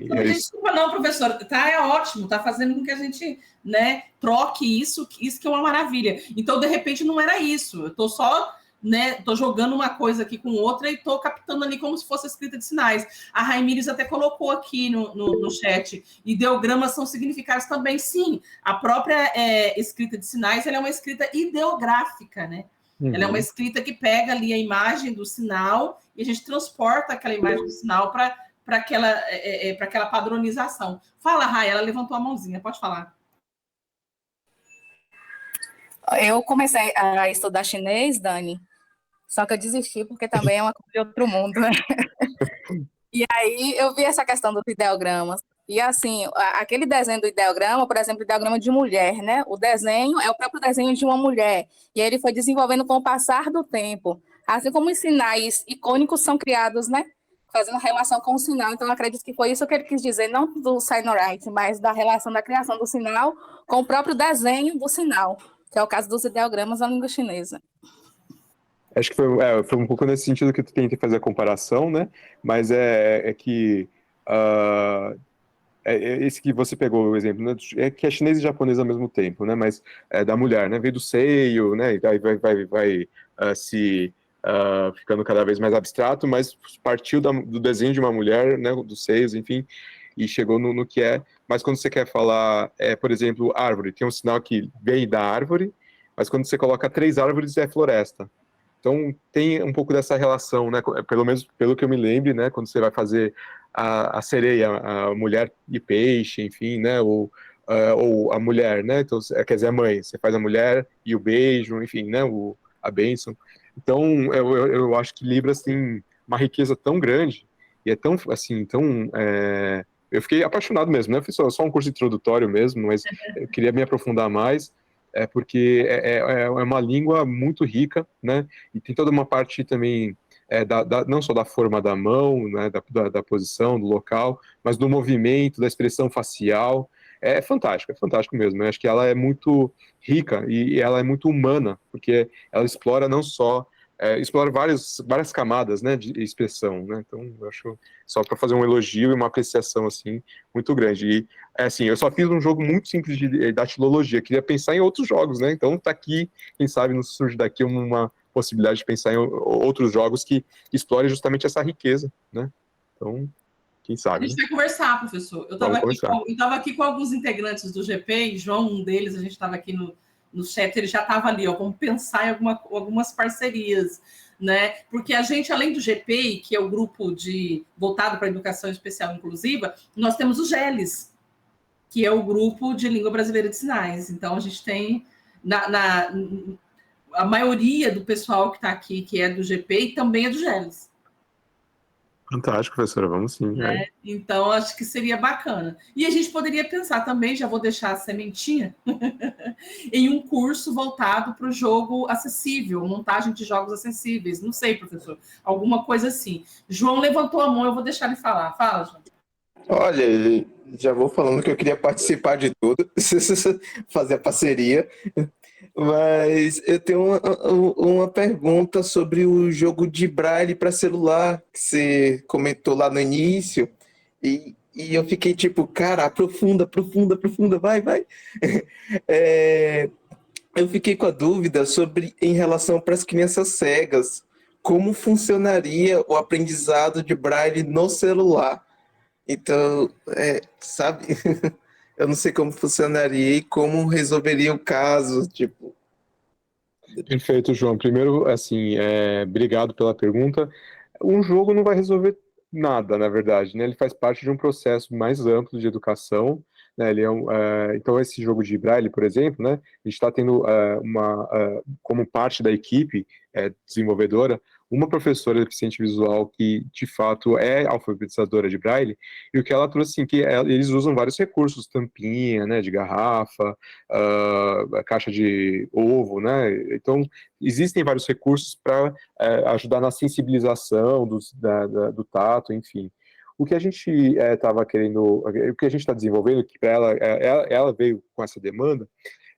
Não, desculpa não, professor, é ótimo, tá fazendo com que a gente, né, troque isso que é uma maravilha. Então, de repente, não era isso, eu estou só, né, tô jogando uma coisa aqui com outra e estou captando ali como se fosse escrita de sinais. A Raimires até colocou aqui no chat, ideogramas são significados também, sim, a própria escrita de sinais, ela é uma escrita ideográfica, né? Ela é uma escrita que pega ali a imagem do sinal e a gente transporta aquela imagem do sinal para aquela padronização. Fala, Rai, ela levantou a mãozinha, pode falar. Eu comecei a estudar chinês, Dani, só que eu desisti porque também é uma coisa de outro mundo, né? E aí eu vi essa questão dos ideogramas. E assim, aquele desenho do ideograma, por exemplo, o ideograma de mulher, né? O desenho é o próprio desenho de uma mulher. E aí ele foi desenvolvendo com o passar do tempo. Assim como os sinais icônicos são criados, né? Fazendo relação com o sinal. Então, eu acredito que foi isso que ele quis dizer, não do Sinorite, mas da relação da criação do sinal com o próprio desenho do sinal, que é o caso dos ideogramas da língua chinesa. Acho que foi um pouco nesse sentido que tu tentei fazer a comparação, né? Mas que esse que você pegou o exemplo, né? É que é chinês e japonês ao mesmo tempo, né? Mas da mulher, né? Veio do seio, né? E daí vai ficando cada vez mais abstrato, mas partiu do desenho de uma mulher, né? Dos seios, enfim, e chegou no que é. Mas quando você quer falar, por exemplo, árvore, tem um sinal que vem da árvore, mas quando você coloca 3 árvores é floresta. Então, tem um pouco dessa relação, né? Pelo menos pelo que eu me lembro, né? Quando você vai fazer a sereia, a mulher e peixe, enfim, né? Ou a mulher, né? Então, quer dizer, a mãe. Você faz a mulher e o beijo, enfim, né? A bênção. Então, eu acho que Libras tem uma riqueza tão grande e é tão, assim, eu fiquei apaixonado mesmo, né? Eu fiz só um curso introdutório mesmo, mas eu queria me aprofundar mais, porque é uma língua muito rica, né? E tem toda uma parte também, não só da forma da mão, né? Da posição, do local, mas do movimento, da expressão facial. É fantástico mesmo. Eu acho que ela é muito rica e ela é muito humana, porque ela explora não só explora várias camadas, né, de expressão, né? Então, eu acho só para fazer um elogio e uma apreciação assim muito grande. E assim, eu só fiz um jogo muito simples de datilologia, queria pensar em outros jogos, né? Então tá aqui, quem sabe nos surge daqui uma possibilidade de pensar em outros jogos que explorem justamente essa riqueza, né? Então, quem sabe. A gente vai conversar, professor. Eu estava aqui com alguns integrantes do GP, e João, um deles, a gente estava aqui no no chat, ele já estava ali, ó, vamos pensar em algumas parcerias, né? Porque a gente, além do GPI, que é o grupo voltado para a educação especial inclusiva, nós temos o GELES, que é o grupo de língua brasileira de sinais. Então, a gente tem a maioria do pessoal que está aqui, que é do GPI, também é do GELES. Fantástico, professora, vamos sim. Né? Então, acho que seria bacana. E a gente poderia pensar também, já vou deixar a sementinha, em um curso voltado para o jogo acessível, montagem de jogos acessíveis. Não sei, professor, alguma coisa assim. João levantou a mão, eu vou deixar ele falar. Fala, João. Olha, já vou falando que eu queria participar de tudo, fazer a parceria, mas eu tenho uma pergunta sobre o jogo de Braille para celular, que você comentou lá no início, e eu fiquei tipo, cara, aprofunda, vai. Eu fiquei com a dúvida sobre, em relação para as crianças cegas, como funcionaria o aprendizado de Braille no celular. Então, sabe, eu não sei como funcionaria e como resolveria o caso, tipo. Perfeito, João. Primeiro, assim, obrigado pela pergunta. Um jogo não vai resolver nada, na verdade, né? Ele faz parte de um processo mais amplo de educação, né? Então, esse jogo de Braille, por exemplo, né? A gente está tendo como parte da equipe desenvolvedora, uma professora deficiente visual que, de fato, é alfabetizadora de Braille, e o que ela trouxe, assim, eles usam vários recursos, tampinha, né, de garrafa, caixa de ovo, né? Então, existem vários recursos para ajudar na sensibilização do tato, enfim. O que a gente estava querendo, o que a gente está desenvolvendo, que para ela veio com essa demanda,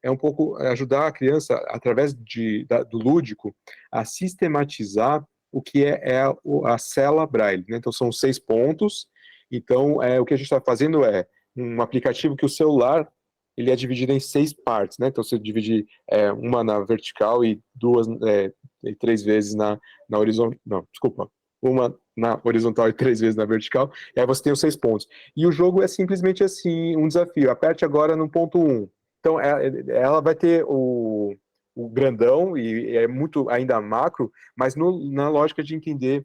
é um pouco ajudar a criança, através do lúdico, a sistematizar o que é a cela Braille, né? Então, são 6 pontos. Então, o que a gente está fazendo é um aplicativo que o celular ele é dividido em 6 partes, né? Então, você divide uma na vertical e 3 vezes na horizontal. Não, desculpa. Uma na horizontal e 3 vezes na vertical. E aí você tem os 6 pontos. E o jogo é simplesmente assim, um desafio. Aperte agora no ponto 1. Então, ela vai ter o grandão, e é muito ainda macro, mas na lógica de entender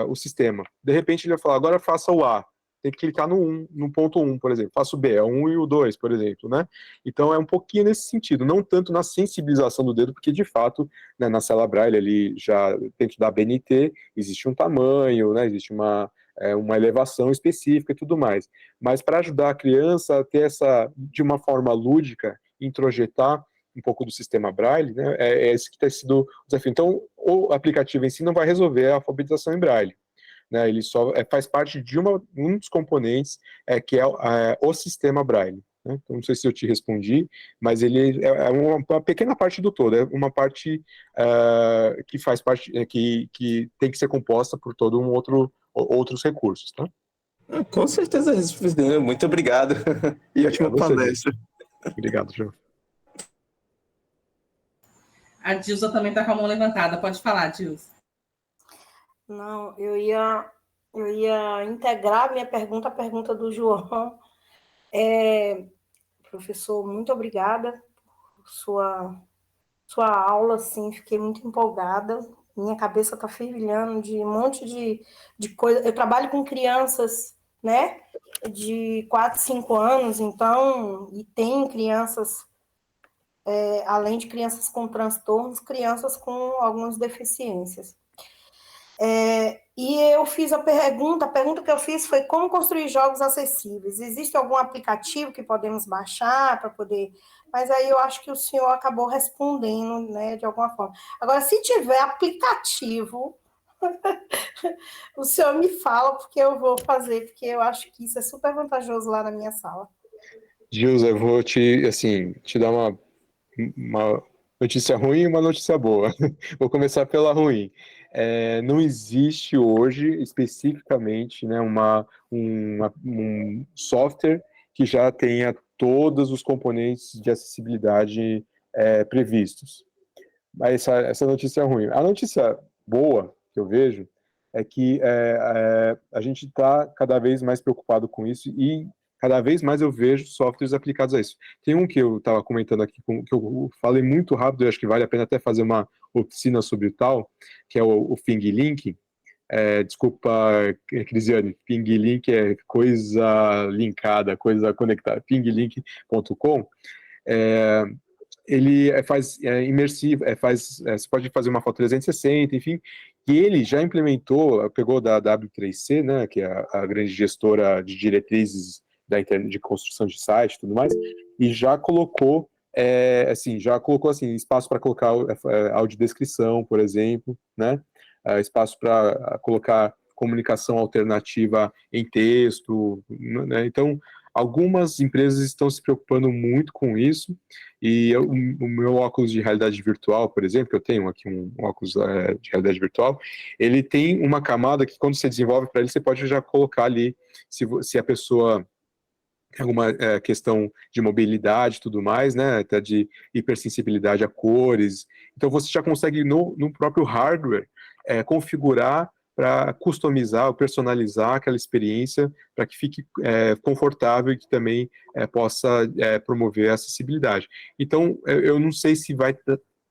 o sistema. De repente, ele vai falar, agora faça o A. Tem que clicar no ponto 1, por exemplo. Faça o B, é o 1 e o 2, por exemplo, né? Então, é um pouquinho nesse sentido, não tanto na sensibilização do dedo, porque, de fato, né, na cela Braille, ali, já dentro da BNT, existe um tamanho, né? Existe uma elevação específica e tudo mais. Mas para ajudar a criança a ter de uma forma lúdica, introjetar um pouco do sistema Braille, né, esse que tem sido o desafio. Então, o aplicativo em si não vai resolver a alfabetização em Braille, né, ele só faz parte de um dos componentes que é o sistema Braille. Né? Então, não sei se eu te respondi, mas ele é uma pequena parte do todo, é uma parte que faz parte, que tem que ser composta por todo outros recursos, tá? Com certeza, muito obrigado. E ótima palestra. Obrigado, João. A Dilza também está com a mão levantada. Pode falar, Dilza. Não, eu ia integrar minha pergunta à pergunta do João. Professor, muito obrigada por sua aula, assim, fiquei muito empolgada. Minha cabeça está fervilhando de um monte de coisa. Eu trabalho com crianças, né, de 4, 5 anos, então, e tem crianças, além de crianças com transtornos, crianças com algumas deficiências. E eu fiz a pergunta que eu fiz foi como construir jogos acessíveis. Existe algum aplicativo que podemos baixar para poder... Mas aí eu acho que o senhor acabou respondendo, né, de alguma forma. Agora, se tiver aplicativo, o senhor me fala, porque eu vou fazer, porque eu acho que isso é super vantajoso lá na minha sala. Gilza, eu vou te dar uma notícia ruim e uma notícia boa. Vou começar pela ruim. Não existe hoje, especificamente, né, um software que já tenha todos os componentes de acessibilidade previstos. Mas essa notícia é ruim. A notícia boa que eu vejo é que a gente está cada vez mais preocupado com isso e cada vez mais eu vejo softwares aplicados a isso. Tem um que eu estava comentando aqui, que eu falei muito rápido, e acho que vale a pena até fazer uma oficina sobre o tal, que é o Ping Link. Desculpa, Crisiane, Ping Link é coisa linkada, coisa conectada, pinglink.com. Ele faz imersivo, você pode fazer uma foto 360, enfim, e ele já implementou, pegou da W3C, né, que é a grande gestora de diretrizes da internet, de construção de site e tudo mais, e já colocou espaço para colocar audiodescrição, por exemplo, né, espaço para colocar comunicação alternativa em texto, né, então algumas empresas estão se preocupando muito com isso, e o meu óculos de realidade virtual, por exemplo, que eu tenho aqui um óculos de realidade virtual, ele tem uma camada que quando você desenvolve para ele, você pode já colocar ali se a pessoa tem alguma questão de mobilidade e tudo mais, né, até de hipersensibilidade a cores. Então você já consegue no próprio hardware configurar para customizar ou personalizar aquela experiência para que fique confortável e que também possa promover a acessibilidade. Então, eu não sei se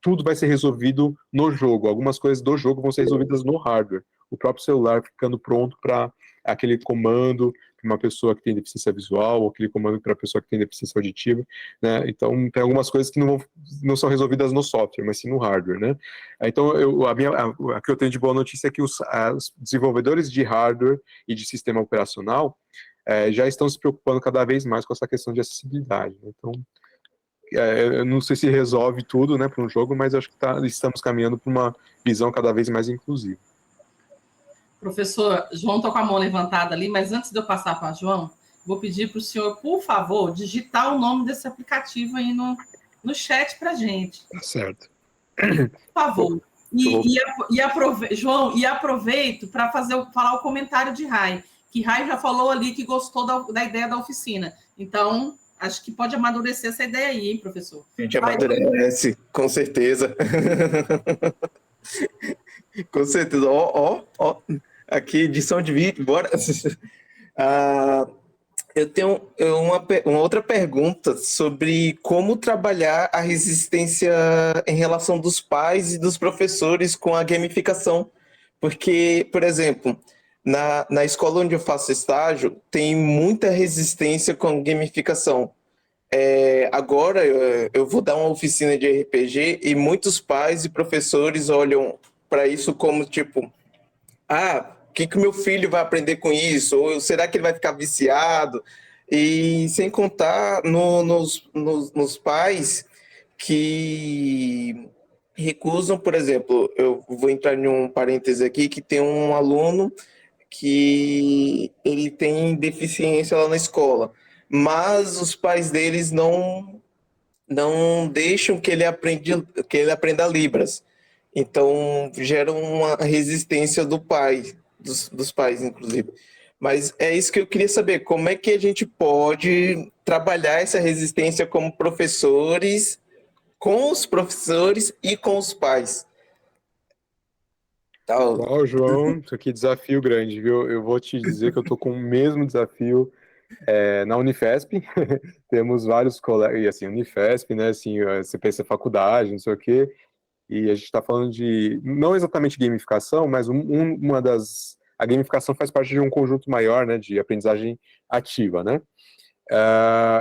tudo vai ser resolvido no jogo. Algumas coisas do jogo vão ser resolvidas no hardware. O próprio celular ficando pronto para aquele comando para uma pessoa que tem deficiência visual, ou aquele comando para a pessoa que tem deficiência auditiva, né? Então, tem algumas coisas que não são resolvidas no software, mas sim no hardware, né? Então, a que eu tenho de boa notícia é que os desenvolvedores de hardware e de sistema operacional já estão se preocupando cada vez mais com essa questão de acessibilidade, né? Então, eu não sei se resolve tudo, né, para um jogo, mas acho que estamos caminhando para uma visão cada vez mais inclusiva. Professor, João está com a mão levantada ali, mas antes de eu passar para João, vou pedir para o senhor, por favor, digitar o nome desse aplicativo aí no chat para a gente. Tá certo. Por favor. João, e aproveito para falar o comentário de Rai, que Rai já falou ali que gostou da ideia da oficina. Então, acho que pode amadurecer essa ideia aí, hein, professor? A gente amadurece, com certeza. Com certeza. Ó. Aqui, edição de vídeo, bora. Eu tenho uma outra pergunta sobre como trabalhar a resistência em relação dos pais e dos professores com a gamificação. Porque, por exemplo, na escola onde eu faço estágio, tem muita resistência com gamificação. Agora eu vou dar uma oficina de RPG e muitos pais e professores olham para isso como tipo, o que o meu filho vai aprender com isso? Ou será que ele vai ficar viciado? E sem contar nos pais que recusam, por exemplo, eu vou entrar em um parêntese aqui, que tem um aluno que ele tem deficiência lá na escola, mas os pais deles não deixam que ele aprenda Libras. Então, gera uma resistência dos pais, inclusive. Mas é isso que eu queria saber, como é que a gente pode trabalhar essa resistência como professores, com os professores e com os pais? Uau, João, isso aqui é desafio grande, viu? Eu vou te dizer que eu estou com o mesmo desafio na Unifesp. Temos vários colegas, e assim, Unifesp, né, assim, você pensa em faculdade, não sei o quê, e a gente está falando de, não exatamente gamificação, mas a gamificação faz parte de um conjunto maior, né, de aprendizagem ativa, né,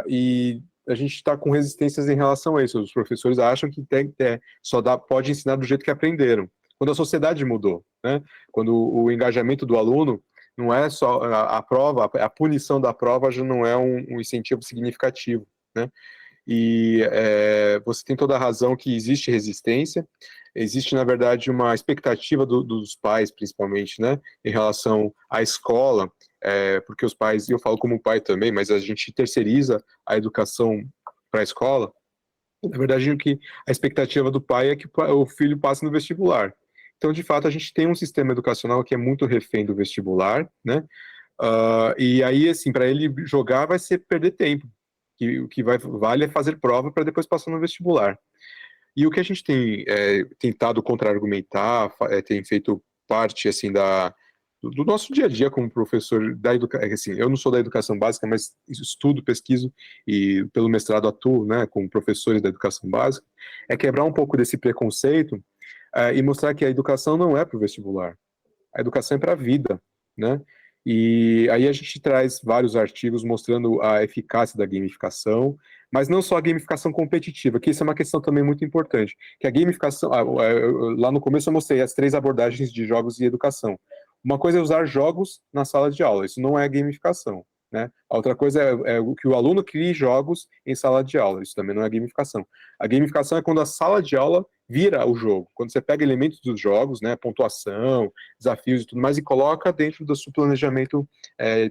e a gente está com resistências em relação a isso. Os professores acham que pode ensinar do jeito que aprenderam, quando a sociedade mudou, né, quando o engajamento do aluno não é só a prova, a punição da prova já não é um incentivo significativo, né, e você tem toda a razão que existe resistência, existe, na verdade, uma expectativa dos pais, principalmente, né, em relação à escola, porque os pais, e eu falo como pai também, mas a gente terceiriza a educação para a escola. Na verdade, a expectativa do pai é que o filho passe no vestibular. Então, de fato, a gente tem um sistema educacional que é muito refém do vestibular, né, e aí, assim, para ele jogar vai ser perder tempo. O que vale é fazer prova para depois passar no vestibular. E o que a gente tem tentado contra-argumentar, tem feito parte assim do nosso dia a dia como professor da educação. Assim, eu não sou da educação básica, mas estudo, pesquiso e pelo mestrado atuo, né, com professores da educação básica, é quebrar um pouco desse preconceito e mostrar que a educação não é para o vestibular. A educação é para a vida, né? E aí a gente traz vários artigos mostrando a eficácia da gamificação, mas não só a gamificação competitiva, que isso é uma questão também muito importante, que a gamificação, lá no começo eu mostrei as 3 abordagens de jogos e educação. Uma coisa é usar jogos na sala de aula, isso não é gamificação, né? A outra coisa é que o aluno crie jogos em sala de aula, isso também não é gamificação. A gamificação é quando a sala de aula vira o jogo, quando você pega elementos dos jogos, né, pontuação, desafios e tudo mais, e coloca dentro do seu planejamento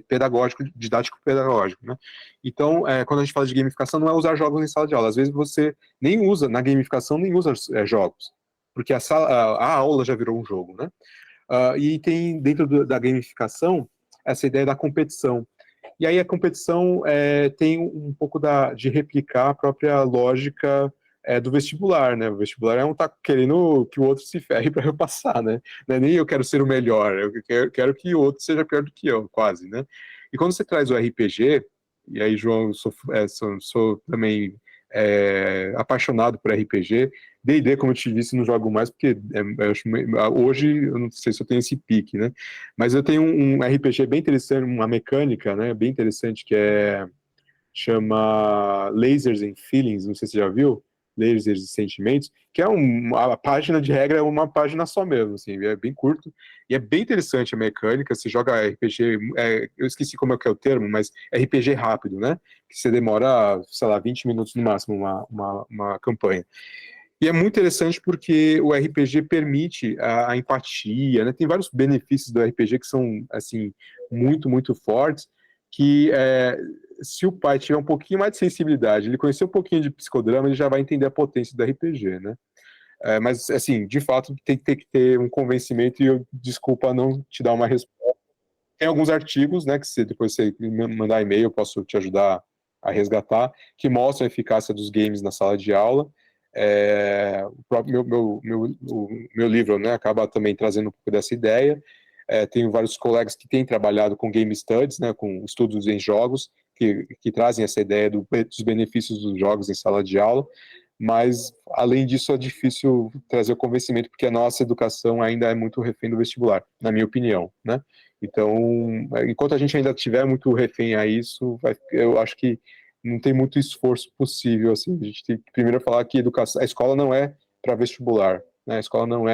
pedagógico, didático-pedagógico, né? Então, quando a gente fala de gamificação, não é usar jogos em sala de aula, às vezes você nem usa, na gamificação, nem usa jogos, porque a aula já virou um jogo, né? E tem, dentro da gamificação, essa ideia da competição. E aí a competição tem um pouco de replicar a própria lógica do vestibular, né? O vestibular é tá querendo que o outro se ferre para eu passar, né? Não é nem eu quero ser o melhor, eu quero que o outro seja pior do que eu, quase, né? E quando você traz o RPG, e aí, João, eu sou também apaixonado por RPG, D&D, como eu te disse, não jogo mais, porque hoje eu não sei se eu tenho esse pique, né? Mas eu tenho um RPG bem interessante, uma mecânica, né, bem interessante, que chama Lasers and Feelings, não sei se você já viu, Lasers e Sentimentos, que a página de regra é uma página só mesmo, assim, é bem curto, e é bem interessante a mecânica, você joga RPG, eu esqueci como é que é o termo, mas RPG rápido, né, que você demora, sei lá, 20 minutos no máximo uma campanha. E é muito interessante porque o RPG permite a empatia, né? Tem vários benefícios do RPG que são, assim, muito, muito fortes, que se o pai tiver um pouquinho mais de sensibilidade, ele conhecer um pouquinho de psicodrama, ele já vai entender a potência do RPG, né? Mas, assim, de fato, tem que ter um convencimento e eu, desculpa não te dar uma resposta. Tem alguns artigos, né, que depois você me mandar e-mail, eu posso te ajudar a resgatar, que mostram a eficácia dos games na sala de aula. O próprio meu livro, né, acaba também trazendo um pouco dessa ideia. Tenho vários colegas que têm trabalhado com game studies, né, com estudos em jogos, que trazem essa ideia dos benefícios dos jogos em sala de aula, mas, além disso, é difícil trazer o convencimento, porque a nossa educação ainda é muito refém do vestibular, na minha opinião, né? Então, enquanto a gente ainda tiver muito refém a isso, eu acho que não tem muito esforço possível, assim. A gente tem que primeiro falar que a escola não é para vestibular, né? A escola não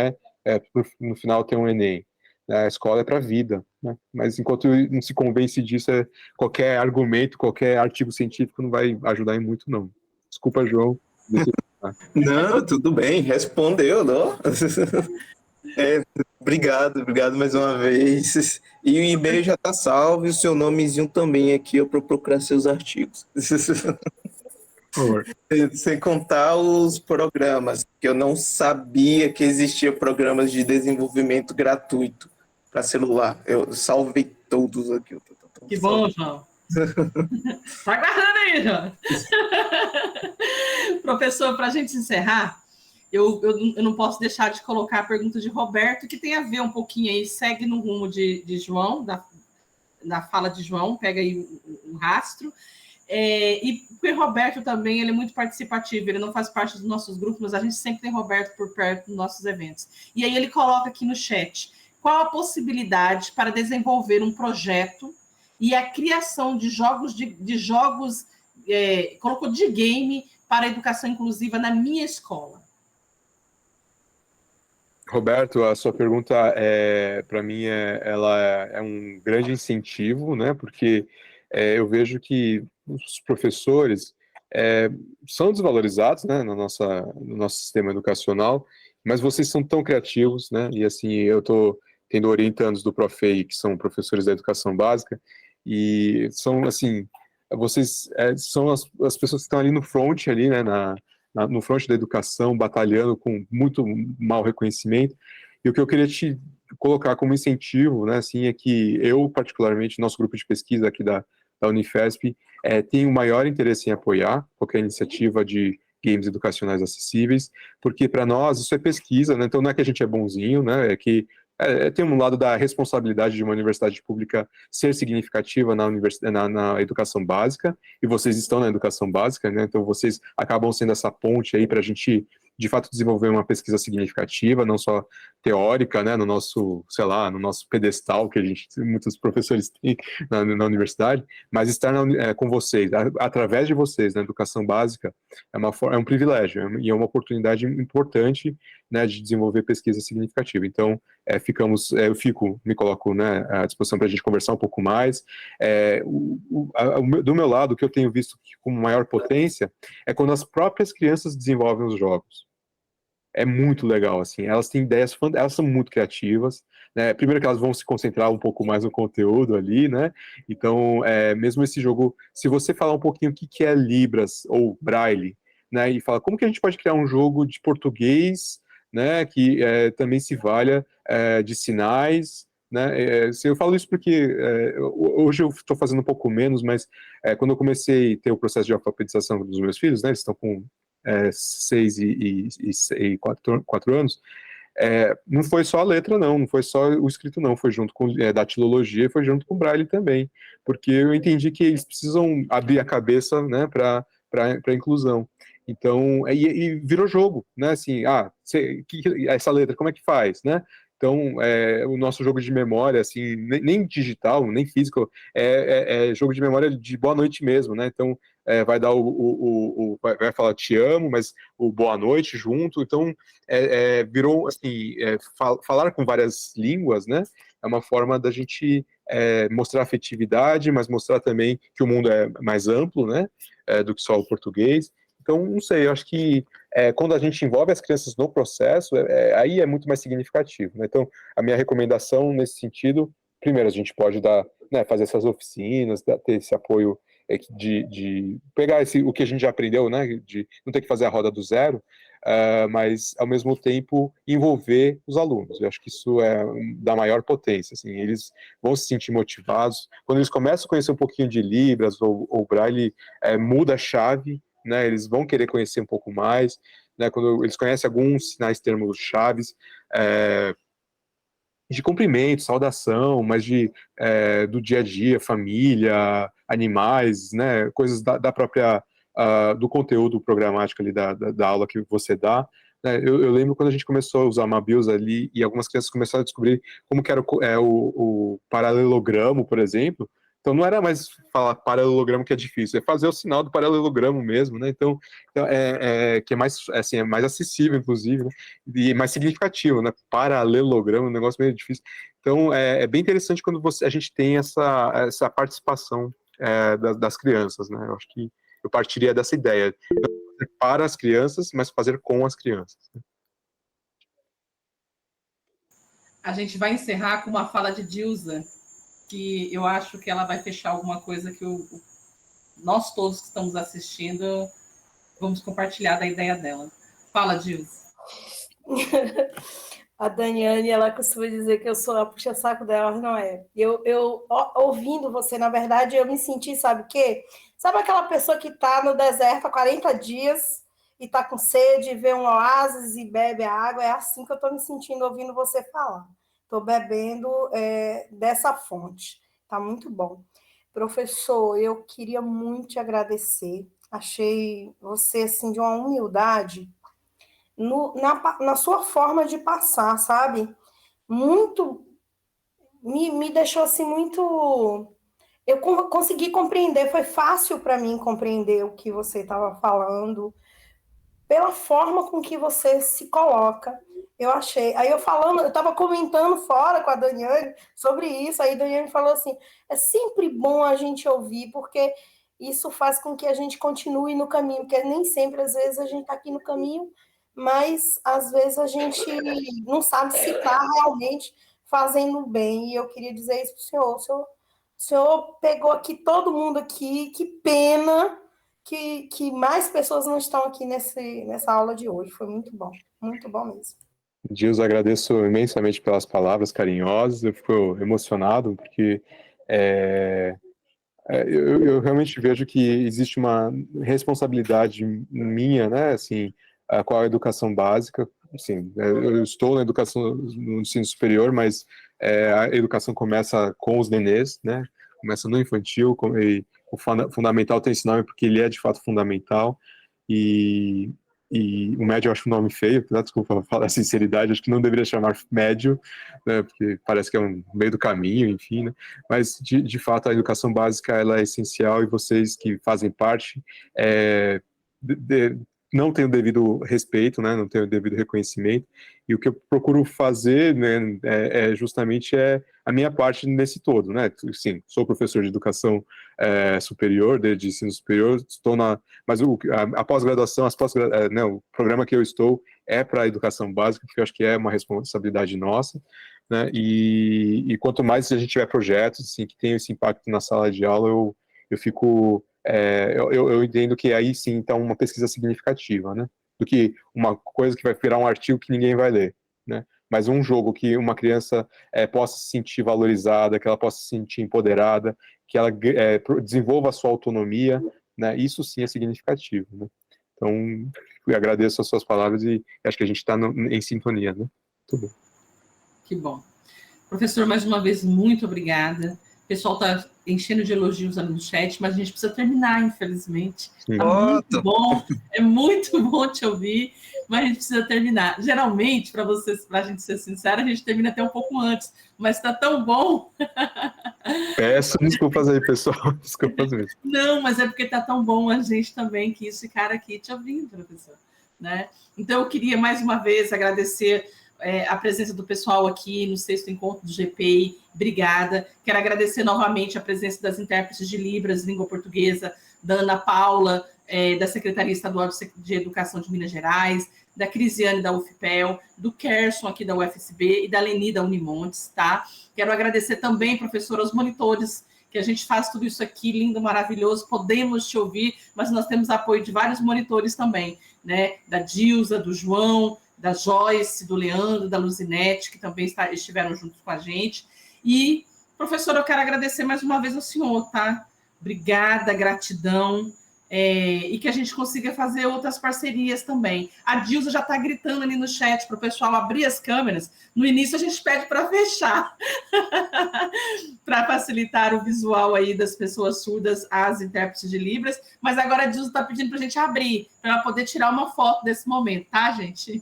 no final tem um Enem. Né? A escola é para a vida, né? Mas enquanto não se convence disso, qualquer argumento, qualquer artigo científico não vai ajudar em muito, não. Desculpa, João. Não, tudo bem, respondeu, não? Obrigado mais uma vez. E o e-mail já está salvo e o seu nomezinho também aqui para procurar seus artigos. Sem contar os programas, que eu não sabia que existia programas de desenvolvimento gratuito para celular. Eu salvei todos aqui. Que bom, João. Tá aguardando aí, João. Professor, para a gente encerrar, eu não posso deixar de colocar a pergunta de Roberto, que tem a ver um pouquinho aí, segue no rumo de João, da fala de João, pega aí o rastro. E o Roberto também, ele é muito participativo, ele não faz parte dos nossos grupos, mas a gente sempre tem Roberto por perto dos nossos eventos. E aí ele coloca aqui no chat, qual a possibilidade para desenvolver um projeto e a criação de jogos, colocou de game para a educação inclusiva na minha escola? Roberto, a sua pergunta para mim ela é um grande incentivo, né? Porque eu vejo que os professores são desvalorizados, né, no nosso sistema educacional, mas vocês são tão criativos, né? E assim, eu estou tendo orientandos do Profei, que são professores da educação básica, e são assim, vocês são as pessoas que estão ali no front, ali, né, no front da educação, batalhando com muito mau reconhecimento. E o que eu queria te colocar como incentivo, né, assim, é que eu, particularmente, nosso grupo de pesquisa aqui da Unifesp, tem o maior interesse em apoiar qualquer iniciativa de games educacionais acessíveis, porque para nós isso é pesquisa, né, então não é que a gente é bonzinho, né, é que tem um lado da responsabilidade de uma universidade pública ser significativa na educação básica, e vocês estão na educação básica, né? Então vocês acabam sendo essa ponte aí para a gente, de fato, desenvolver uma pesquisa significativa, não só teórica, né, no nosso, sei lá, no nosso pedestal que muitos professores têm na universidade, mas estar com vocês, através de vocês, na educação básica, é um privilégio e é uma oportunidade importante, né, de desenvolver pesquisa significativa. Então, me coloco, né, à disposição para a gente conversar um pouco mais. Do meu lado, o que eu tenho visto como maior potência é quando as próprias crianças desenvolvem os jogos. É muito legal, assim, elas têm ideias, elas são muito criativas, né? Primeiro que elas vão se concentrar um pouco mais no conteúdo ali, né? Então, mesmo esse jogo, se você falar um pouquinho o que é Libras ou Braille, né? E falar como que a gente pode criar um jogo de português, né? Que também se valha de sinais, né? Eu falo isso porque hoje eu estou fazendo um pouco menos, mas quando eu comecei a ter o processo de alfabetização dos meus filhos, né? Eles estão com 6 e 4 anos, não foi só a letra, não foi só o escrito, não, foi junto com datilologia, foi junto com o Braille também, porque eu entendi que eles precisam abrir a cabeça, né, para a inclusão. Então, e virou jogo, né, assim, essa letra, como é que faz, né? Então, o nosso jogo de memória, assim, nem digital, nem físico, é jogo de memória de boa noite mesmo, né? Então, vai dar vai falar te amo, mas o boa noite junto. Então, virou, assim, falar com várias línguas, né? É uma forma da gente mostrar afetividade, mas mostrar também que o mundo é mais amplo, né? Do que só o português. Então, não sei, eu acho que quando a gente envolve as crianças no processo, aí é muito mais significativo, né? Então, a minha recomendação nesse sentido, primeiro, a gente pode fazer essas oficinas, ter esse apoio de pegar o que a gente já aprendeu, né? De não ter que fazer a roda do zero, mas, ao mesmo tempo, envolver os alunos. Eu acho que isso é da maior potência, assim, eles vão se sentir motivados. Quando eles começam a conhecer um pouquinho de Libras ou Braille, muda a chave, né, eles vão querer conhecer um pouco mais, né, quando eles conhecem alguns sinais termos chaves, de cumprimento, saudação, mas do dia a dia, família, animais, né, coisas da própria, do conteúdo programático ali da aula que você dá, né. Eu lembro quando a gente começou a usar Mabius ali e algumas crianças começaram a descobrir como que era o paralelogramo, por exemplo. Então não era mais falar paralelogramo que é difícil, é fazer o sinal do paralelogramo mesmo, né? Então que é mais, assim, é mais acessível, inclusive, né? E mais significativo, né? Paralelogramo, um negócio meio difícil. Então é bem interessante quando a gente tem essa participação das crianças, né? Eu acho que eu partiria dessa ideia, não fazer para as crianças, mas fazer com as crianças. A gente vai encerrar com uma fala de Dilsa, que eu acho que ela vai fechar alguma coisa que nós todos que estamos assistindo vamos compartilhar da ideia dela. Fala, Dilsa. A Daniane, ela costuma dizer que eu sou a puxa-saco dela, mas não é. Ouvindo você, na verdade, eu me senti, sabe o quê? Sabe aquela pessoa que está no deserto há 40 dias e está com sede, vê um oásis e bebe a água? É assim que eu estou me sentindo ouvindo você falar. Estou bebendo dessa fonte. Está muito bom. Professor, eu queria muito te agradecer. Achei você, assim, de uma humildade na sua forma de passar, sabe? Muito, me deixou assim muito... Eu consegui compreender, foi fácil para mim compreender o que você estava falando, pela forma com que você se coloca, eu achei. Aí eu estava comentando fora com a Daniane sobre isso, aí a Daniane falou assim, é sempre bom a gente ouvir, porque isso faz com que a gente continue no caminho, porque nem sempre, às vezes, a gente está aqui no caminho, mas às vezes a gente não sabe se está realmente fazendo bem, e eu queria dizer isso para o senhor. O senhor pegou aqui todo mundo aqui, que pena que mais pessoas não estão aqui nessa aula de hoje. Foi muito bom mesmo. Gils, agradeço imensamente pelas palavras carinhosas, eu fico emocionado, porque eu realmente vejo que existe uma responsabilidade minha, né, assim, com a educação básica, assim, eu estou na educação, no ensino superior, mas a educação começa com os nenês, né? Começa no infantil, e o fundamental tem esse nome porque ele é de fato fundamental, e o médio eu acho um nome feio, tá? Desculpa falar a sinceridade, acho que não deveria chamar médio, né? Porque parece que é um meio do caminho, enfim, né? Mas de fato a educação básica ela é essencial, e vocês que fazem parte não tem o devido respeito, né, não tem o devido reconhecimento, e o que eu procuro fazer, né, justamente a minha parte nesse todo, né, sim, sou professor de educação superior, de ensino superior, estou mas a pós-graduação, né, o programa que eu estou é para a educação básica, porque eu acho que é uma responsabilidade nossa, né, e quanto mais a gente tiver projetos, assim, que tenham esse impacto na sala de aula, eu fico... eu entendo que aí sim está uma pesquisa significativa, né? Do que uma coisa que vai virar um artigo que ninguém vai ler, né? Mas um jogo que uma criança possa se sentir valorizada, que ela possa se sentir empoderada, que ela desenvolva a sua autonomia, né? Isso sim é significativo, né? Então, eu agradeço as suas palavras e acho que a gente está em sintonia, né? Tudo bem. Que bom. Professor, mais uma vez, muito obrigada. O pessoal está enchendo de elogios ali no chat, mas a gente precisa terminar, infelizmente. Está muito bom, é muito bom te ouvir, mas a gente precisa terminar. Geralmente, para a gente ser sincera, a gente termina até um pouco antes, mas está tão bom. Peço desculpas aí, pessoal. Desculpas mesmo. Não, mas é porque está tão bom a gente também quis ficar aqui te ouvindo, professor. Né? Então, eu queria mais uma vez agradecer a presença do pessoal aqui no 6º encontro do GPI, obrigada. Quero agradecer novamente a presença das intérpretes de Libras, língua portuguesa, da Ana Paula, da Secretaria Estadual de Educação de Minas Gerais, da Crisiane da UFPEL, do Kerson aqui da UFSB e da Leni da Unimontes, tá? Quero agradecer também, professor, aos monitores, que a gente faz tudo isso aqui, lindo, maravilhoso, podemos te ouvir, mas nós temos apoio de vários monitores também, né? Da Dilza, do João, da Joyce, do Leandro, da Luzinete, que também estiveram juntos com a gente. E, professor, eu quero agradecer mais uma vez ao senhor, tá? Obrigada, gratidão, e que a gente consiga fazer outras parcerias também. A Dilza já está gritando ali no chat para o pessoal abrir as câmeras. No início a gente pede para fechar, para facilitar o visual aí das pessoas surdas, as intérpretes de Libras, mas agora a Dilza está pedindo para a gente abrir, para ela poder tirar uma foto desse momento, tá, gente?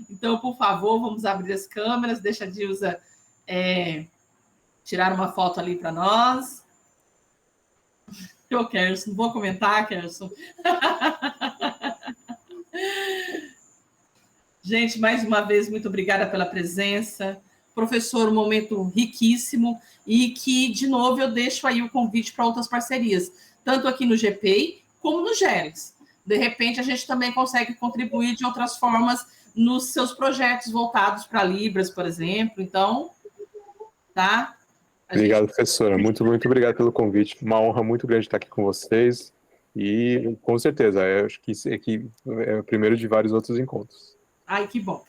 Então, por favor, vamos abrir as câmeras, deixa a Dilza tirar uma foto ali para nós. Eu, Kerson, não vou comentar, Kerson. Gente, mais uma vez, muito obrigada pela presença. Professor, um momento riquíssimo, e que, de novo, eu deixo aí o convite para outras parcerias, tanto aqui no GPI como no GERES. De repente, a gente também consegue contribuir de outras formas nos seus projetos voltados para Libras, por exemplo. Então, tá? Obrigado, professora. Muito obrigado pelo convite. Uma honra muito grande estar aqui com vocês. E, com certeza, eu acho que esse aqui é o primeiro de vários outros encontros. Ai, que bom.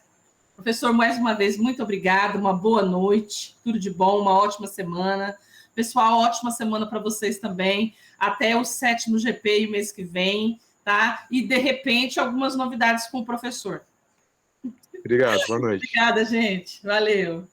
Professor, mais uma vez, muito obrigado. Uma boa noite. Tudo de bom, uma ótima semana. Pessoal, ótima semana para vocês também. Até o 7º GPI mês que vem, tá? E, de repente, algumas novidades com o professor. Obrigado, boa noite. Obrigada, gente. Valeu.